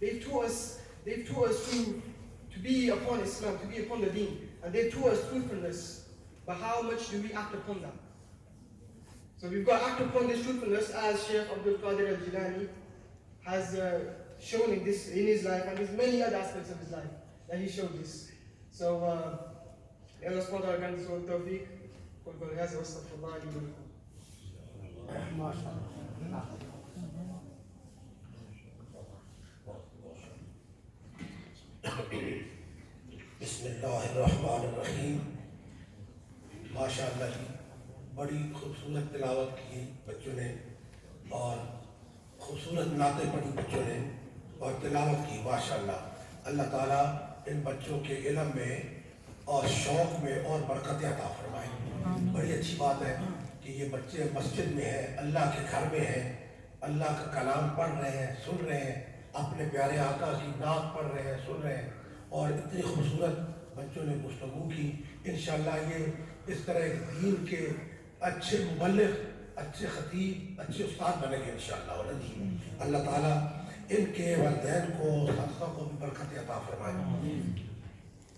They've taught us to be upon Islam, to be upon the deen. And they've taught us truthfulness. But how much do we act upon that? So we've got to act upon this truthfulness as Shaykh Abdul Qadir al-Jilani has shown in his life, and there's many other aspects of his life that he showed this. So may Allah subhanahu wa ta'ala grant us all tawfiq. قل قولي هذا واستغفر الله لي ولكم. बिस्मिल्लाहिर्रहमानिर्रहीम। माशाअल्लाह जी, बड़ी खूबसूरत तिलावत की बच्चों ने और खूबसूरत नाते पढ़ी बच्चों ने और तिलावत की। माशाअल्लाह, अल्लाह ताला इन बच्चों के इल्म में और शौक़ में और बरकत अता फरमाए। बड़ी अच्छी बात है कि ये बच्चे मस्जिद में हैं, अल्लाह के घर में हैं, अल्लाह का कलाम पढ़ रहे हैं, सुन रहे हैं, अपने प्यारे आका की नात पढ़ रहे हैं, सुन रहे हैं, और इतनी खूबसूरत बच्चों ने गुफ्तगू की। इंशाअल्लाह ये इस तरह दीन के अच्छे मुबल्लिग़, अच्छे खतीब, अच्छे उस्ताद बनेंगे इंशाअल्लाह। अल्लाह ताला इनके वालिदैन को, साथों को भी बरकत अता फरमाए।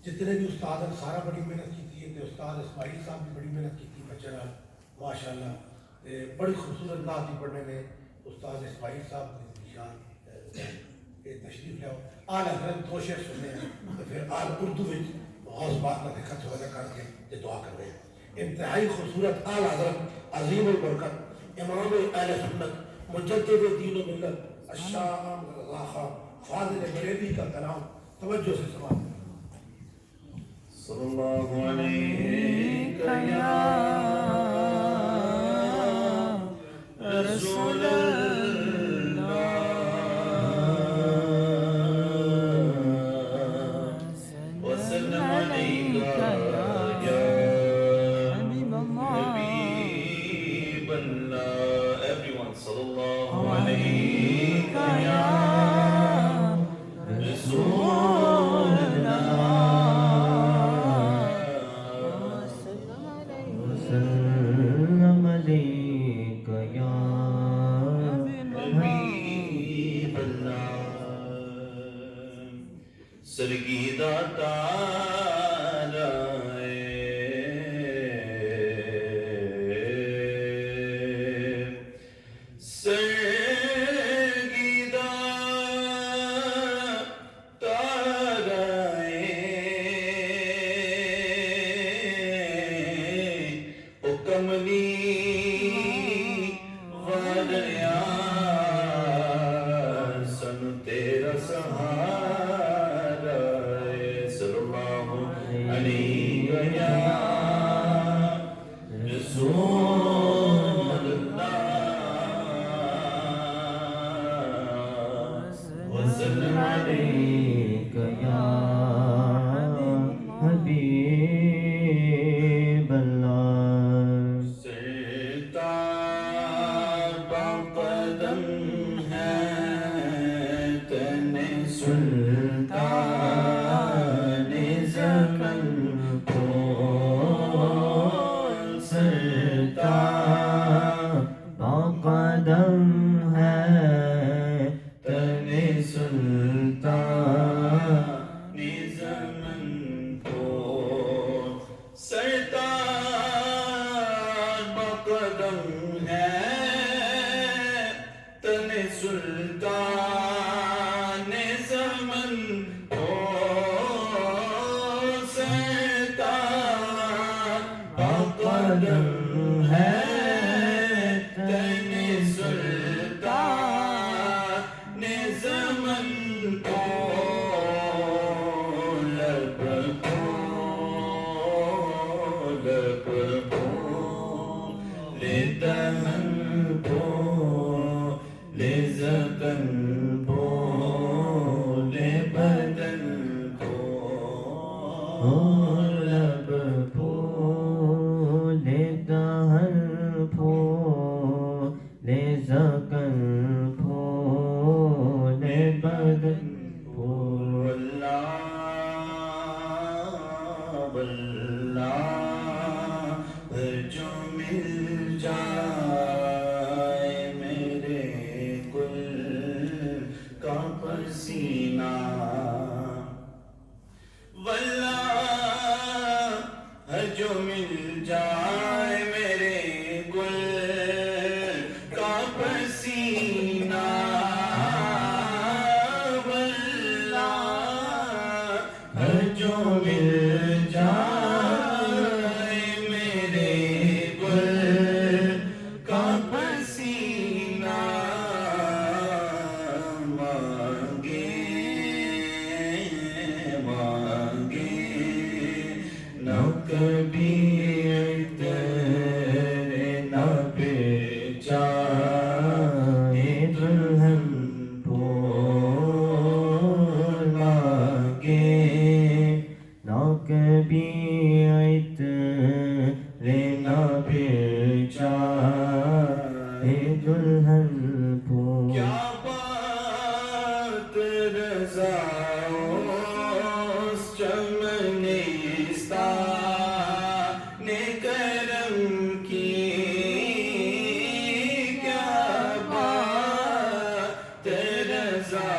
जितने भी उस्ताद हैं सारा बड़ी मेहनत की थी, उस्ताद इस्माइल साहब भी बड़ी मेहनत की थी बच्चे नाल माशाअल्लाह। बड़ी खूबसूरत नात ही पढ़ने में उस्ताद इस्माइल साहब तशरीफ लाओ। आल हज़रत दो शेर सुनने हैं तो फिर आल उर्दू में गौस बात ना दिक्कत वजह करके ये दुआ कर रहे हैं। इंतहाई खूबसूरत आल हज़रत अज़ीम बरकत इमाम अहले सुन्नत मुजद्दिद दीन व मिल्लत शान रज़ा खान फाज़िल बरेली का कलाम तवज्जो से सुना। सल्लल्लाहु अलैहि या रसूल Allah. Everyone, sallallahu alayhi ya Rasulullah. وسلم عليك يا حبیب اللہ. سرگیدہ تارا سرگیدہ تارا او کملی وادیا سن تیرا سہارا صلی اللہ علیہ یا رسول اللہ وسلم عليك يا حبيب الله. سرتاب قدم ہے تن سلطان زمن کو. سرتاب قدم ہے تن سلطان زمن کو. سرتاب قدم ہے تن سلطان زمن کو. سرتاب قدم ہے تن سلطان زمن کو. لب کو لے دہن کو لے زبن کو لے بدن کو. لب پھول دہن پھول زکن پھول بدن پھول. واللہ واللہ جو مل جائے میرے گل کا پسینہ. واللہ جو مل جائے میرے گل کا پسینہ. واللہ جو مل جائے میرے گل کا پسینہ. مانگے مانگے نہ کبھی عطر نہ بیچارے دلہن پھول. مانگے نہ کبھی عطر نہ بیچارے دلہن پھول. کیا بات رضا اس چمنستان کرم کی. کیا بات رضا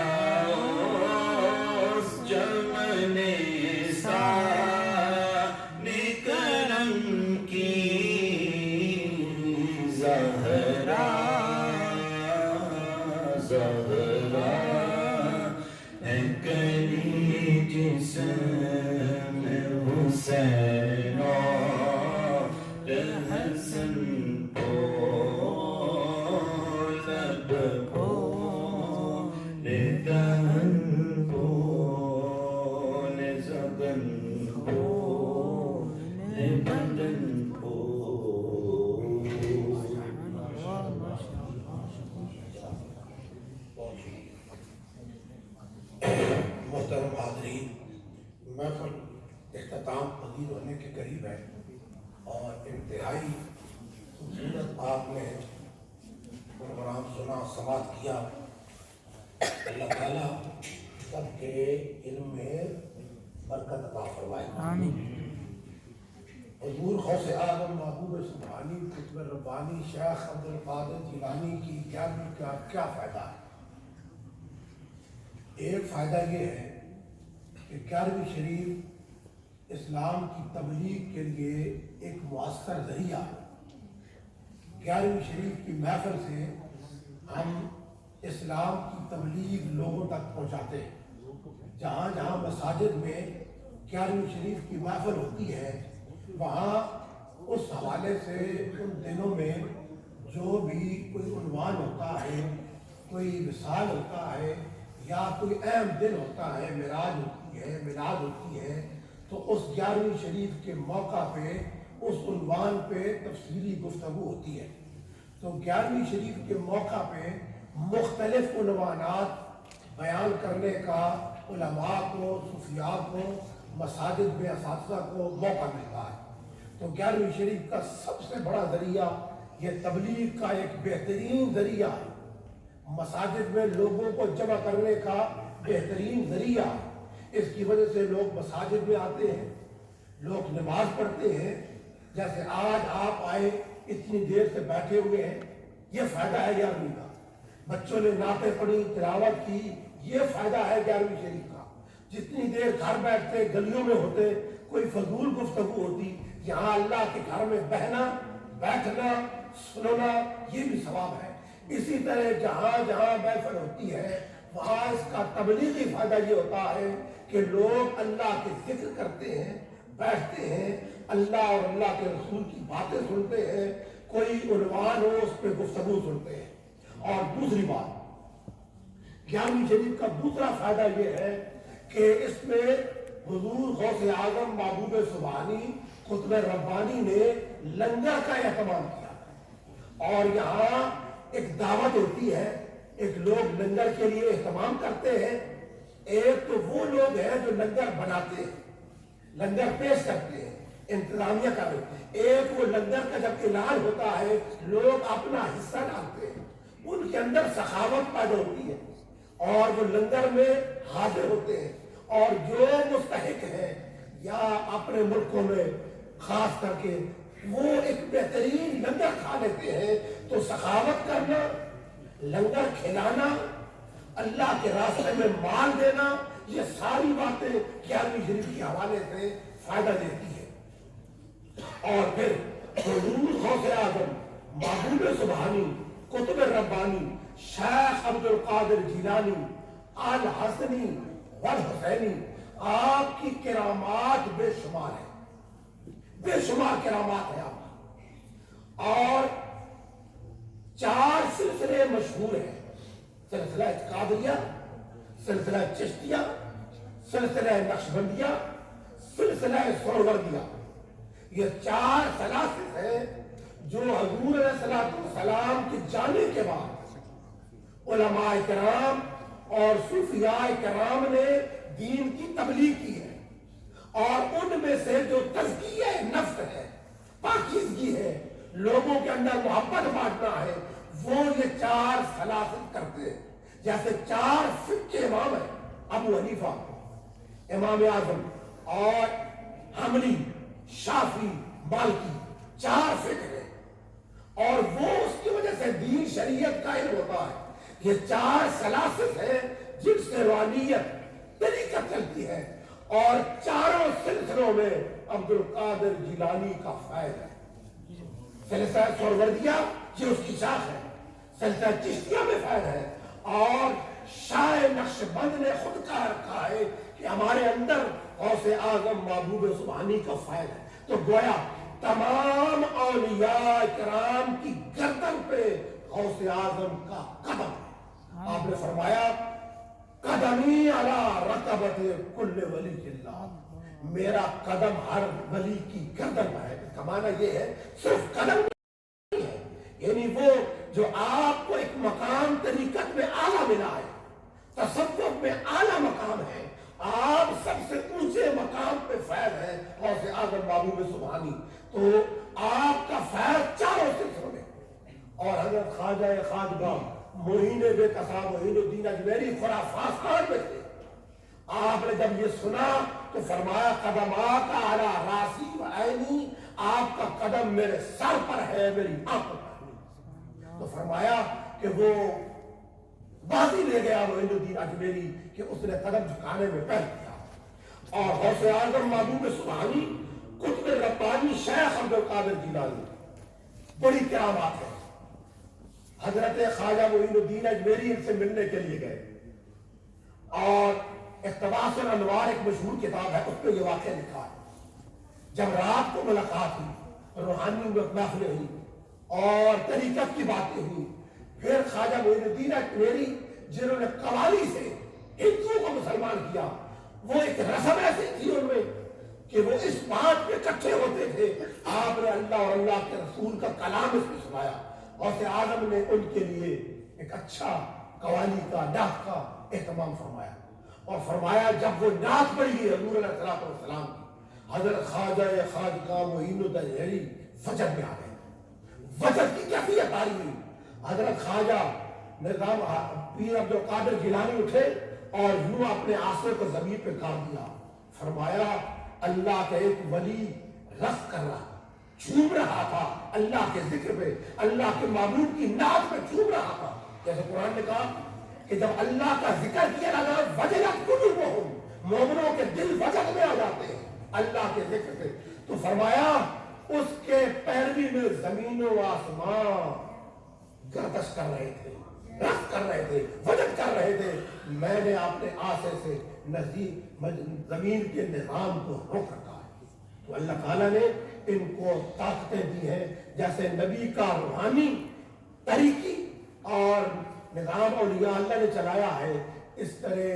اس چمنستان کرم کی. زہرا समाप्त किया। अल्लाह ताला सबके इल्म में बरकत अता फरमाए। आमीन। हुजूर गौसे आज़म महबूब सुभानी कुतुब रब्बानी शेख अब्दुल कादिर जिलानी की गियारवी का क्या फ़ायदा है? एक फ़ायदा ये है कि गियारवी शरीफ इस्लाम की तबलीग के लिए एक मुअस्सर ज़रिया है। गियारवी शरीफ की महफिल से हम इस्लाम की तबलीग लोगों तक पहुँचाते हैं। जहाँ जहाँ मसाजिद में गियारवी शरीफ की महफिल होती है, वहाँ उस हवाले से उन दिनों में जो भी कोई उन्वान होता है, कोई विसाल होता है या कोई अहम दिन होता है, मिराज होती है, मिलाद होती है, तो उस गियारवी शरीफ के मौका पे उस उन्वान पे तफसीली गुफ्तगू होती है। तो गियारवी शरीफ के मौका पे मुख्तलिफ उन्वानात बयान करने का उलमा को, सूफिया को, मसाजिद में असातिज़ा को मौका मिलता है। तो गियारवी शरीफ का सबसे बड़ा ज़रिया ये तबलीग का एक बेहतरीन ज़रिया है। मसाजिद में लोगों को जमा करने का बेहतरीन ज़रिया है। इसकी वजह से लोग मसाजिद में आते हैं, लोग नमाज पढ़ते हैं। जैसे आज आप आए, इतनी देर से बैठे हुए हैं, ये फ़ायदा है गियारवी का। बच्चों ने नाते पढ़ी, तिलावत की, ये फ़ायदा है गियारवी शरीफ का। जितनी देर घर बैठते, गलियों में होते, कोई फजूल गुफ्तगू होती, यहाँ अल्लाह के घर में बहना, बैठना, सुनना, ये भी सवाब है। इसी तरह जहाँ जहाँ महफिल होती है, वहाँ इसका तबलीगी फ़ायदा ये होता है कि लोग अल्लाह के जिक्र करते हैं, बैठते हैं, अल्लाह और अल्लाह के रसूल की बातें सुनते हैं, कोई उन्वान हो उस पर गुफ्तगू सुनते हैं। और दूसरी बात, गियारवी शरीफ का दूसरा फ़ायदा ये है कि इसमें हुजूर गौसे आज़म महबूब सुभानी कुतुब रब्बानी ने लंगर का एहतमाम किया। और यहाँ एक दावत होती है, एक लोग लंगर के लिए एहतमाम करते हैं। एक तो वो लोग हैं जो लंगर बनाते हैं, लंगर पेश करते हैं, इंतजामिया करते हैं। एक वो लंगर का जब ऐलान होता है, लोग अपना हिस्सा डालते हैं, उनके अंदर सखावत पैदा होती है और वो लंगर में हाजिर होते हैं। और जो मुस्तहिक है या अपने मुल्कों में खास करके वो एक बेहतरीन लंगर खा लेते हैं। तो सखावत करना, लंगर खिलाना, अल्लाह के रास्ते में माल देना, ये सारी बातें गियारवी शरीफ के हवाले से फायदा देती है। और फिर हुजूर गौसे आज़म महबूब सुभानी कुतुब रब्बानी शेख अब्दुल कादिर जिलानी अल हसनी वल हुसैनी, आपकी किरामात बेशुमार है, बेशुमार किरामात है आपकी। और 4 सिलसिले मशहूर हैं, सिलसिला कादरिया, सिलसिला चिश्तिया, सिलसिला नक्शबंदिया, सिलसिला सोहरवर्दिया। ये 4 सलासिल हैं जो हुजूर सलाम के जाने के बाद उलमाए किराम और सूफियाए किराम ने दीन की तबलीग की है। और उनमें से जो तज़किया नफ्स है, पाकीज़गी है, लोगों के अंदर मोहब्बत बांटना है, वो ये 4 सलासिल करते हैं। जैसे 4 फिक्के इमाम है, अबू हनीफा, इमाम आज़म और हमली, शाफी, मालिकी, 4 फिक्र है। और वो उसकी वजह से दीन शरीयत कायम होता है। ये 4 सलासिल है जिनसे रूहानियत तरीक़त चलती है। और चारों सिलसिलों में अब्दुल कादिर जिलानी का फैज़ है। सिलसिला सोहरवर्दिया ये उसकी शाख है, सिलसिला चिश्तिया में फैज़ है। और शाह नक्शबंद ने खुद कहा रखा है कि हमारे अंदर गौसे आज़म महबूब सुभानी का फैज़ है। तो गोया तमाम औलिया किराम की गर्दन पे गौसे आज़म का कदम है। आपने फरमाया कदमी अला रकबते कुल्ले वली किल्ला, मेरा कदम हर वली की गर्दन पर है। इसका माना ये है सिर्फ कदम नहीं है, यानी वो जो आपको एक मकाम तरीकत में आला मिला है, तसव्वुफ में आला मकाम है, आप सबसे ऊंचे मकाम पे फैज़ है गौसे आज़म महबूब सुभानी। तो आपका फैज़ चारों सिलसिलों में। और हज़रत ख्वाजा खाजगा موہین بے قصا موہین الدین اجمیری خرافات میں تھے. آپ نے جب یہ سنا تو فرمایا قدمات علی راسی و عینی، آپ کا قدم میرے سر پر ہے، میری آنکھوں پر. تو فرمایا کہ وہ بازی لے گیا موہین الدین اجمیری کہ اس نے قدم جھکانے میں پہل کیا. اور غوث اعظم محبوب سبحانی قطب ربانی شیخ عبد القادر جیلانی، بڑی کرامات ہے. حضرت خواجہ معین الدین اجمیری ان سے ملنے کے لیے گئے اور اقتباس الانوار ایک مشہور کتاب ہے، اس پہ یہ واقعہ لکھا ہے. جب رات کو ملاقات ہوئی، روحانی محفلیں ہوئی اور طریقت کی باتیں ہوئی، پھر خواجہ معین الدین اجمیری جنہوں نے قوالی سے ہندوؤں کو مسلمان کیا، وہ ایک رسم ایسی تھی ان میں کہ وہ اس بات پہ اکٹھے ہوتے تھے. آپ نے اللہ اور اللہ کے رسول کا کلام اس میں سنایا اور اعظم نے ان کے لیے ایک اچھا قوالی کا نعت کا اہتمام فرمایا اور فرمایا جب وہ نعت پڑھی گئی حضور علیہ السلام کی، حضرت خواجہ معین الدین اجمیری وجد میں آ گئے. وجد کی کیفیت آ رہی. حضرت خواجہ نظام پیر عبد القادر جیلانی اٹھے اور یوں اپنے آنسوں کو زمین پہ گاڑ دیا. فرمایا اللہ کا ایک ولی رقص کر رہا، جھوم رہا تھا اللہ کے ذکر پہ، اللہ کے معبود کی نعت پہ جھوم رہا تھا. جیسے قرآن نے کہا کہ جب اللہ کا ذکر کیا جاتا ہے وجلت قلوبہم، مومنوں کے دل وجد میں آ جاتے ہیں اللہ کے ذکر پہ. تو فرمایا اس کے پیروی میں زمین و آسمان گردش کر رہے تھے، رقص کر رہے تھے، وجد کر رہے تھے. میں نے اپنے آسے سے زمین کے نظام کو روک رکھا ہے. تو اللہ تعالیٰ نے ان کو طاقتیں دی ہیں جیسے نبی کا روحانی طریقی اور نظام اولیاء اللہ نے چلایا ہے، اس طرح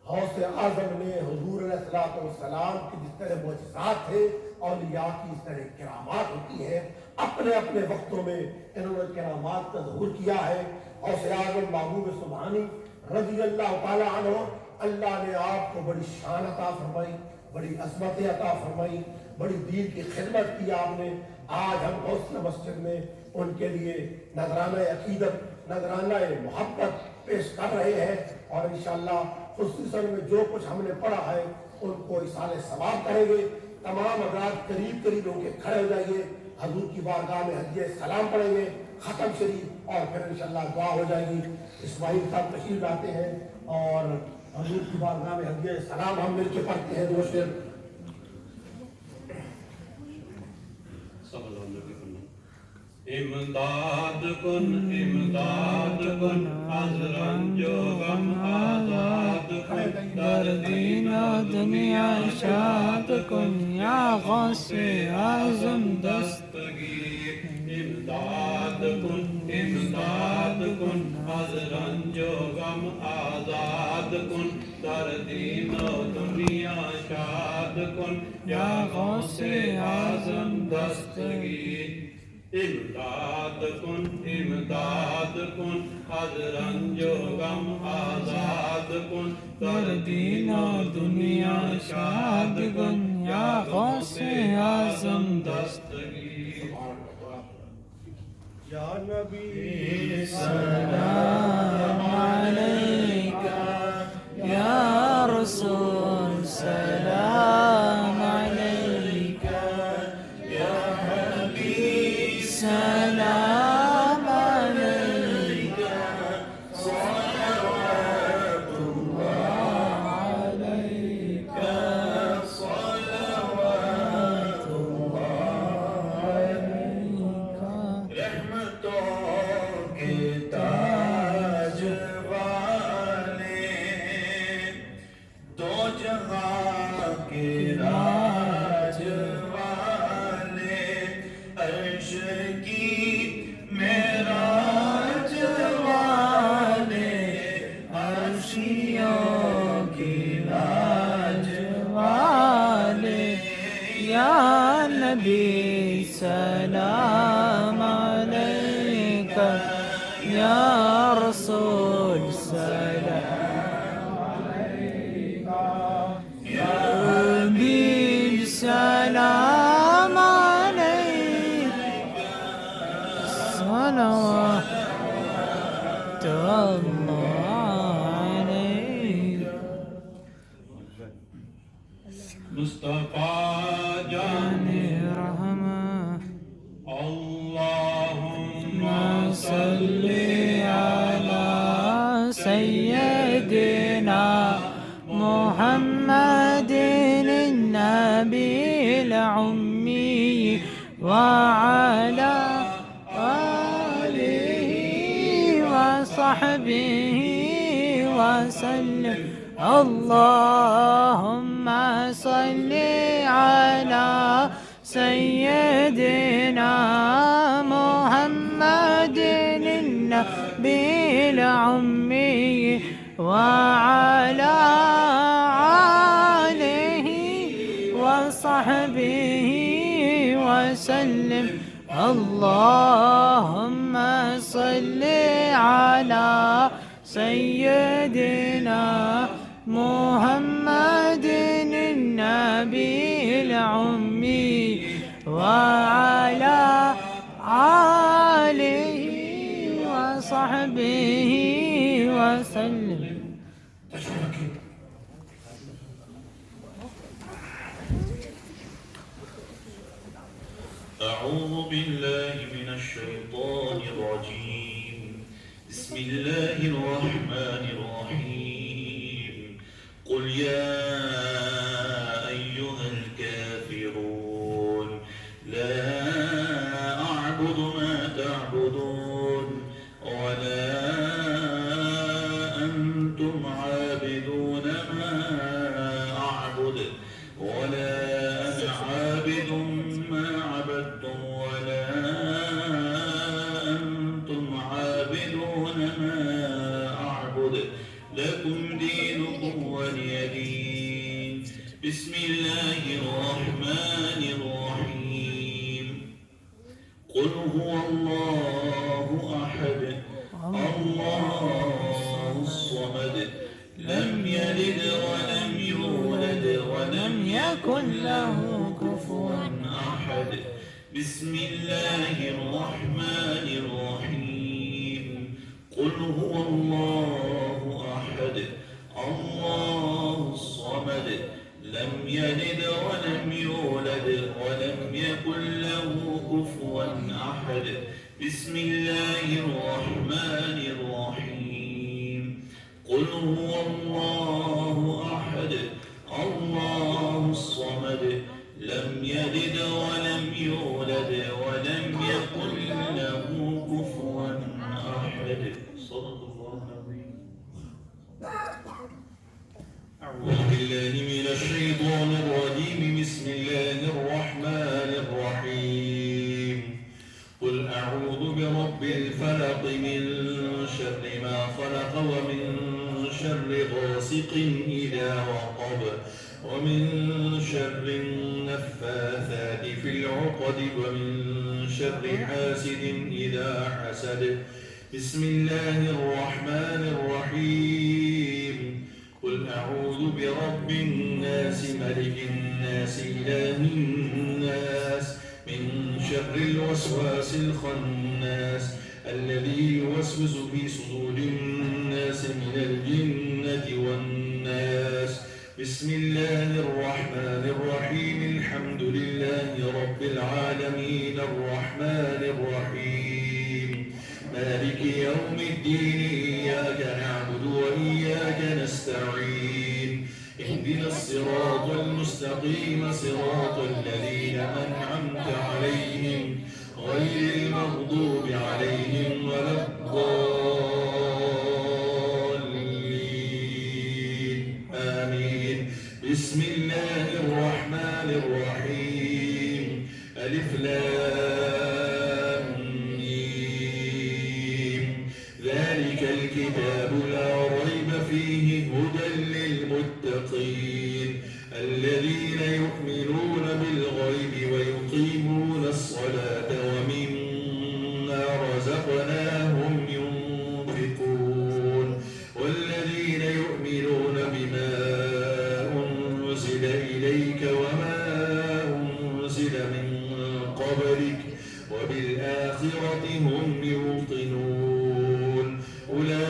غوث اعظم نے حضور علیہ السلام کی جس طرح معجزات تھے، اولیاء کی اس طرح کرامات ہوتی ہیں. اپنے اپنے وقتوں میں انہوں نے کرامات کا ظہور کیا ہے. غوث اعظم محبوب سبحانی رضی اللہ تعالی عنہ، اللہ نے آپ کو بڑی شان عطا فرمائی، بڑی عظمت عطا فرمائی، بڑی دین کی خدمت کی آپ نے. آج ہم غوثیہ مسجد میں ان کے لیے نذرانہ عقیدت، نذرانہ محبت پیش کر رہے ہیں اور انشاءاللہ خصوصاً میں جو کچھ ہم نے پڑھا ہے ان کو اصال ثواب کریں گے. تمام حضرات قریب قریب ہو کے کھڑے ہو جائیے، حضور کی بارگاہ میں ہدیہ سلام پڑھیں گے، ختم شریف، اور پھر انشاءاللہ دعا ہو جائے گی. اسماعیل صاحب تشریف لاتے ہیں اور حضور کی بارگاہ میں ہدیہ سلام ہم مل کے پڑھتے ہیں. دو شعر امداد کن امداد کن از رنج و غم آزاد کن، در دین و دنیا شاد کن، یا غوث اعظم دستگیر. امداد کن امداد کن از رنج و غم آزاد کن، در دین و دنیا شاد کن، یا غوث اعظم دستگیر. امداد کن امداد کن از رنج و غم آزاد کن، در دین و دنیا شاد کن، یا غوث اعظم دستگیر. یا نبی سلام علیکہ، یا رسول سلام علیکہ، یا حبیب سلام علیکہ، صلوات اللہ علیکہ، صلوات اللہ علیکہ. رحمتوں کے تاج والے، دو جہاں کے راج والے، عرش کی معراج والے، عرشیوں کی راج والے. یا نبی سلام علیکہ، یا رسول سلام علیکہ، یا حبیب سلام علیکہ، صلوات الله عليه मुस्तफा जाने रहमत अल्लाहुम्मा सल्ली अला سيدنا محمد النبي الأمي وعلى آله وصحبه وسلم اللهم صل على سيدنا محمد النبي الأمي وعلى آله وصحبه وسلم اللهم صل على سيدنا محمد النبي الأمي وعلى آله وصحبه وسلم. أعوذ بالله من الشيطان الرجيم بسم الله الرحمن الرحيم قل يا أيها الكافرون لا أعبد ما تعبدون ولا أنتم عابدون ما أعبد ولا أنا عابد ما عبدتم ولا أنتم عابدون ما أعبد لكم دينكم ولي دين بسم الله الرحمن الرحيم قل هو الله أحد الله الصمد لم يلد ولم يولد ولم يكن له كفوا أحد بسم الله الرحمن الرحيم قل هو الله أحد الله الصمد لم يلد ولم يولد ولم يكن له كفوا أحد بسم الله الرحمن الرحيم قل هو الله أحد الله الصمد لم يلد ولم يولد ولم يكن له كفوا أحد صدق الله العظيم. أعوذ بالله من الشيطان الرجيم بسم الله الرحمن الرحيم قل أعوذ برب الفلق من شر ما خلق ومن شر غاسق إذا وقب ومن شر النفاثات في العقد ومن شر حاسد إذا حسد بسم الله الرحمن الرحيم قل أعوذ برب الناس ملك الناس إله الناس من شر الوسواس الخناس الذي يوسوس في صدور الناس من الجنة والناس بسم الله الرحمن الرحيم الحمد لله رب العالمين الرحمن الرحيم مالك يوم الدين إياك نعبد وإياك نستعين اهدنا الصراط المستقيم صراط الذين أنعمت عليهم غير المغضوب عليهم ولا الضالين آمين بسم الله الرحمن الرحيم ألف لام ميم ذلك الكتاب لا ريب فيه هدى للمتقين الذين يؤمنون بالغيب ويقيمون الصلاة ومما رزقناهم ينفقون والذين يؤمنون بما أنزل إليك وما أنزل من قبلك وبالآخرة هم يوقنون أولئك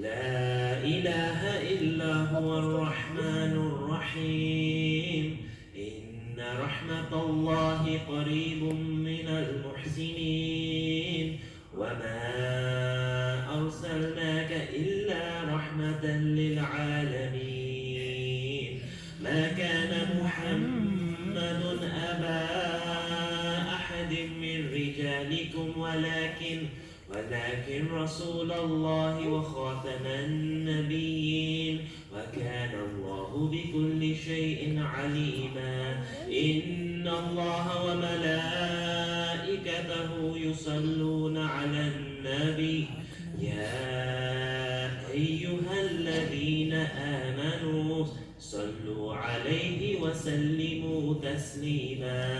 لا إله إلا هو الرحمن الرحيم إن رحمة الله قريب من المحسنين وما أرسلناك إلا رحمة للعالمين ما كان محمد أبا أحد من رجالكم ولكن رسول الله وخاتم النبيين وكان الله بكل شيء عليما إن الله وملائكته يصلون على النبي يا أيها الذين آمنوا صلوا عليه وسلموا تسليما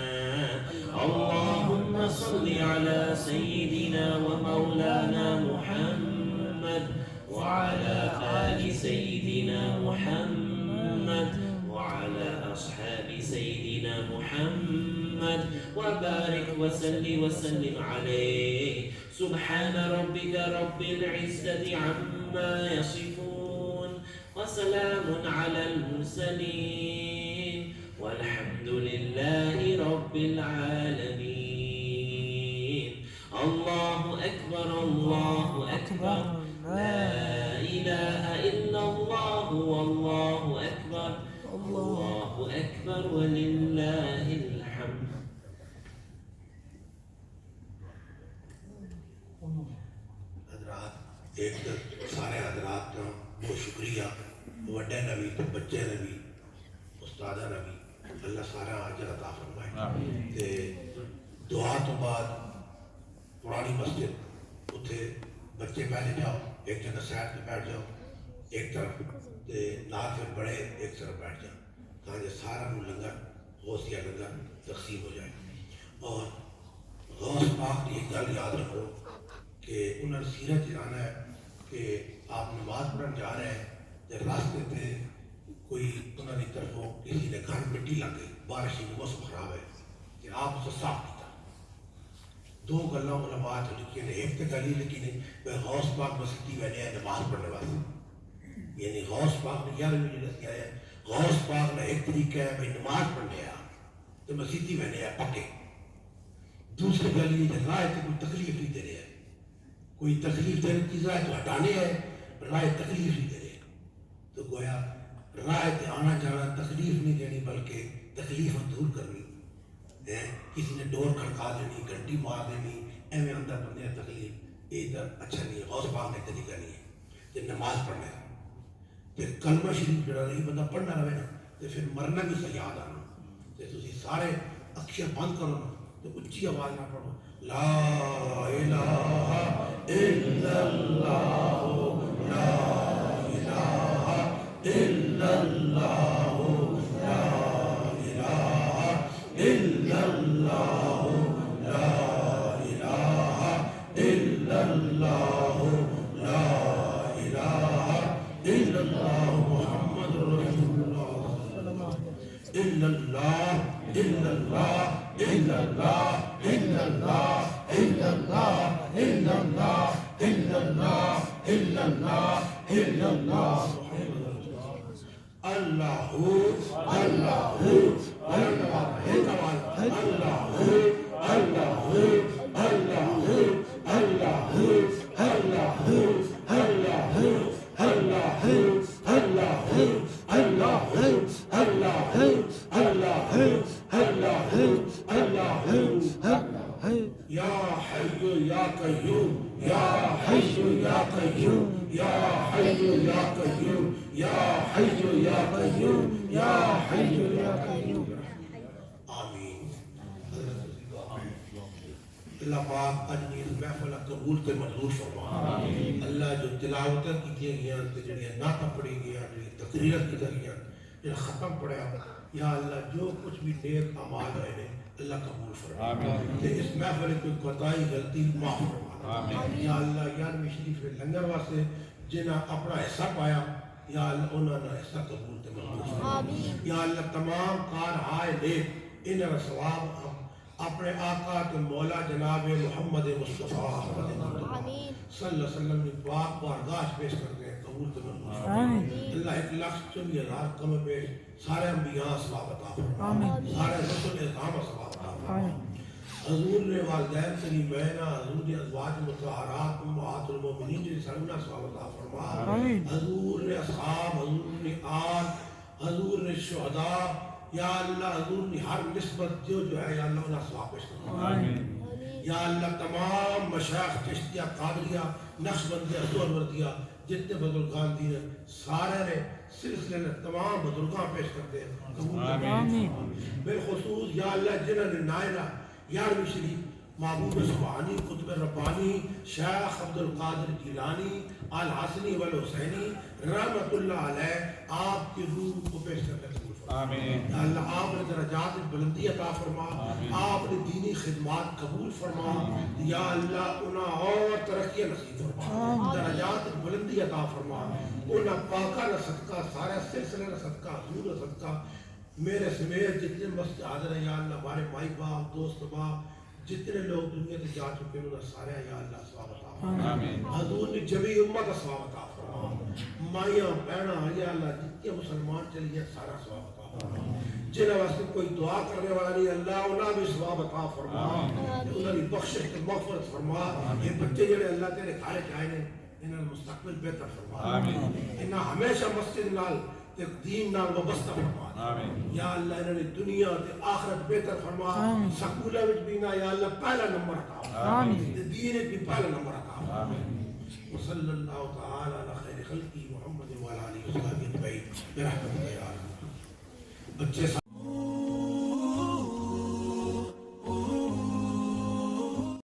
اللهم صل على سيدنا ومولانا محمد وعلى آل سيدنا محمد وعلى أصحاب سيدنا محمد وبارك وسلم عليه سبحان ربك رب العزة عما يصفون وسلام على المرسلين والحمد لله رب العالمين الله أكبر لا إله إلا الله والله أكبر ولله الحمد حضرات ایک تو سارے حضرات کا بہت شکریہ وڈے نبی تو بچے نبی استادہ نبی اللہ سارا اجر عطا فرمائے تے دعا تو بعد پرانی مسجد اتھے بچے پہلے جاؤ ایک جگہ سائڈ پہ بیٹھ جاؤ ایک طرف تے نال پھر بڑے ایک طرف بیٹھ جاؤ تاکہ سارا لنگر غوثیہ لنگر تقسیم ہو جائے اور غوث پاک کی ایک گل یاد رکھو کہ انہوں نے سیرت جانا ہے کہ آپ نماز پڑھنے جا رہے ہیں جب راستے پہ کوئی انہوں نے طرف ہو کسی نے گھر مٹی لگ گئی بارش کی موسم خراب ہے کہ آپ اسے صاف کیا دو گلوں علماء تو لکھی نے ایک تو گلی لکھی نے غوث پاک مسجد میں نے نماز پڑھنے واسطے یعنی غوث پاک نے 11 بجے دسیا ہے غوث پاک نے ایک طریقہ ہے بھائی نماز پڑھنے آ تو مسجد میں نے پکے دوسری گلی رائے تو کوئی تکلیف نہیں دے رہے ہیں کوئی تکلیف دینے کی رائے تو ہٹانے ہے رائے تکلیف نہیں دے رہے تو گویا رائے تے آنا جانا تکلیف نہیں دینی بلکہ تکلیف دور کرنی ہے کسی نے ڈور کھڑکا دینی گھنٹی مار دینی ایویں اندر بندے تکلیف یہ ادھر اچھا نہیں ہے غوث پاک نے طریقہ نہیں ہے تے نماز پڑھنا ہے پھر کلمہ شریف جڑا نہیں بندہ پڑھنا رہے نا تو پھر مرنا بھی سے یاد آنا تے تسی سارے اکشر بند کرو نا تو اچھی آواز نہ پڑھو لا الہ الا اللہ لا الہ الا اللہ لا الہ الا اللہ لا الہ الا اللہ لا الہ الا اللہ محمد رسول اللہ الا اللہ الا اللہ الا اللہ الا اللہ الا اللہ الا اللہ الا اللہ الا اللہ الا اللہ اللہ اللہ اللہ یا حی یا قیوم یا حی یا قیوم یا حی یا قیوم یا حی یا قیوم یا حی یا قیوم آمین اللہ پاک اجنی اس محفل قبول تے منظور فرما اللہ جو تلاوتیں کی گئیاں تے جڑیاں نعتیں پڑھی گئیاں جڑی تقریریں کی گئیاں جو ختم پڑھیا یا اللہ جو کچھ بھی نیک اعمال ہوئے نے اللہ قبول فرما تے اس محفل کوئی کوتاہی غلطی معاف فرما یا اللہ 11ویں شریف میں لنگر واسطے جنہاں اپنا حصہ پایا یا اللہ انہوں نے حصہ قبول تے منظور فرما یا اللہ تمام کار ہائے نیک انہاں ثواب اپنے آقا کے مولا جناب محمد مصطفیٰ صلی اللہ علیہ وسلم نے پاک بارگاہ پیش کرتے ہیں قبول کرنا اللہ 1,40,000 کم پیش سارے انبیاء ثواب عطا فرمائے سارے رسول اکرام ثواب عطا فرمائے حضور نے والدین کریمین حضور نے ازواج مطہرات امہات المومنین جن سرنا ثواب عطا فرمائے حضور نے اصحاب حضور نے آل حضور نے شہداء یا اللہ حضور نے ہر نسبت جو ہے یا اللہ انہیں ثواب پیش کرنا یا اللہ تمام مشایخ چشتیہ قادریہ نقشبندیہ سہروردیہ جتنے بزرگان دین ہیں سارے نے سلسلے نے تمام بزرگان پیش کرتے ہیں قبول کرتے بالخصوص یا اللہ جنہوں نے نائرہ ghiyarvi شریف محبوب سبحانی قطب ربانی شیخ عبد القادر جیلانی الحسنی والحسینی رحمت اللہ علیہ آپ کی روح کو پیش کرنے قبول فرما اللہ آپ نے درجات بلندی عطا فرما آپ نے دینی خدمات قبول فرما یا اللہ انہیں اور ترقی نصیب فرما درجات بلندی عطا فرما انہیں پاکہ نہ صدقہ سارے سلسلے نہ صدقہ حضور نہ صدقہ میرے سمیت جتنے مسجد حاضر ہیں یا اللہ ہمارے مائی باپ دوست باپ جتنے لوگ دنیا سے جا چکے ہیں انہیں سارے یا اللہ ثواب عطا فرما حضور نے جمی امت ثواب عطا فرما مائیاں بہناں یا اللہ جتنے مسلمان چلیے سارا ثواب عطا فرما جنہیں واسطے کوئی دعا کرنے والا نہیں اللہ انہیں بھی ثواب عطا فرما انہیں بھی بخشش کے مغفرت فرما یہ بچے جنہیں اللہ تیرے کھارے چاہے نے انہیں مستقبل بہتر فرما انہیں ہمیشہ مسجد نال دین نال وابستہ فرما یا اللہ انہوں نے دنیا تے آخرت بہتر فرما سکولہ وچ بھی نہ یا اللہ پہلا نمبر عطا دین وچ بھی پہلا نمبر عطا وصلی اللہ تعالی علی خیر خلقی محمد وآلہ وسلم برحمتک یا اللہ بچے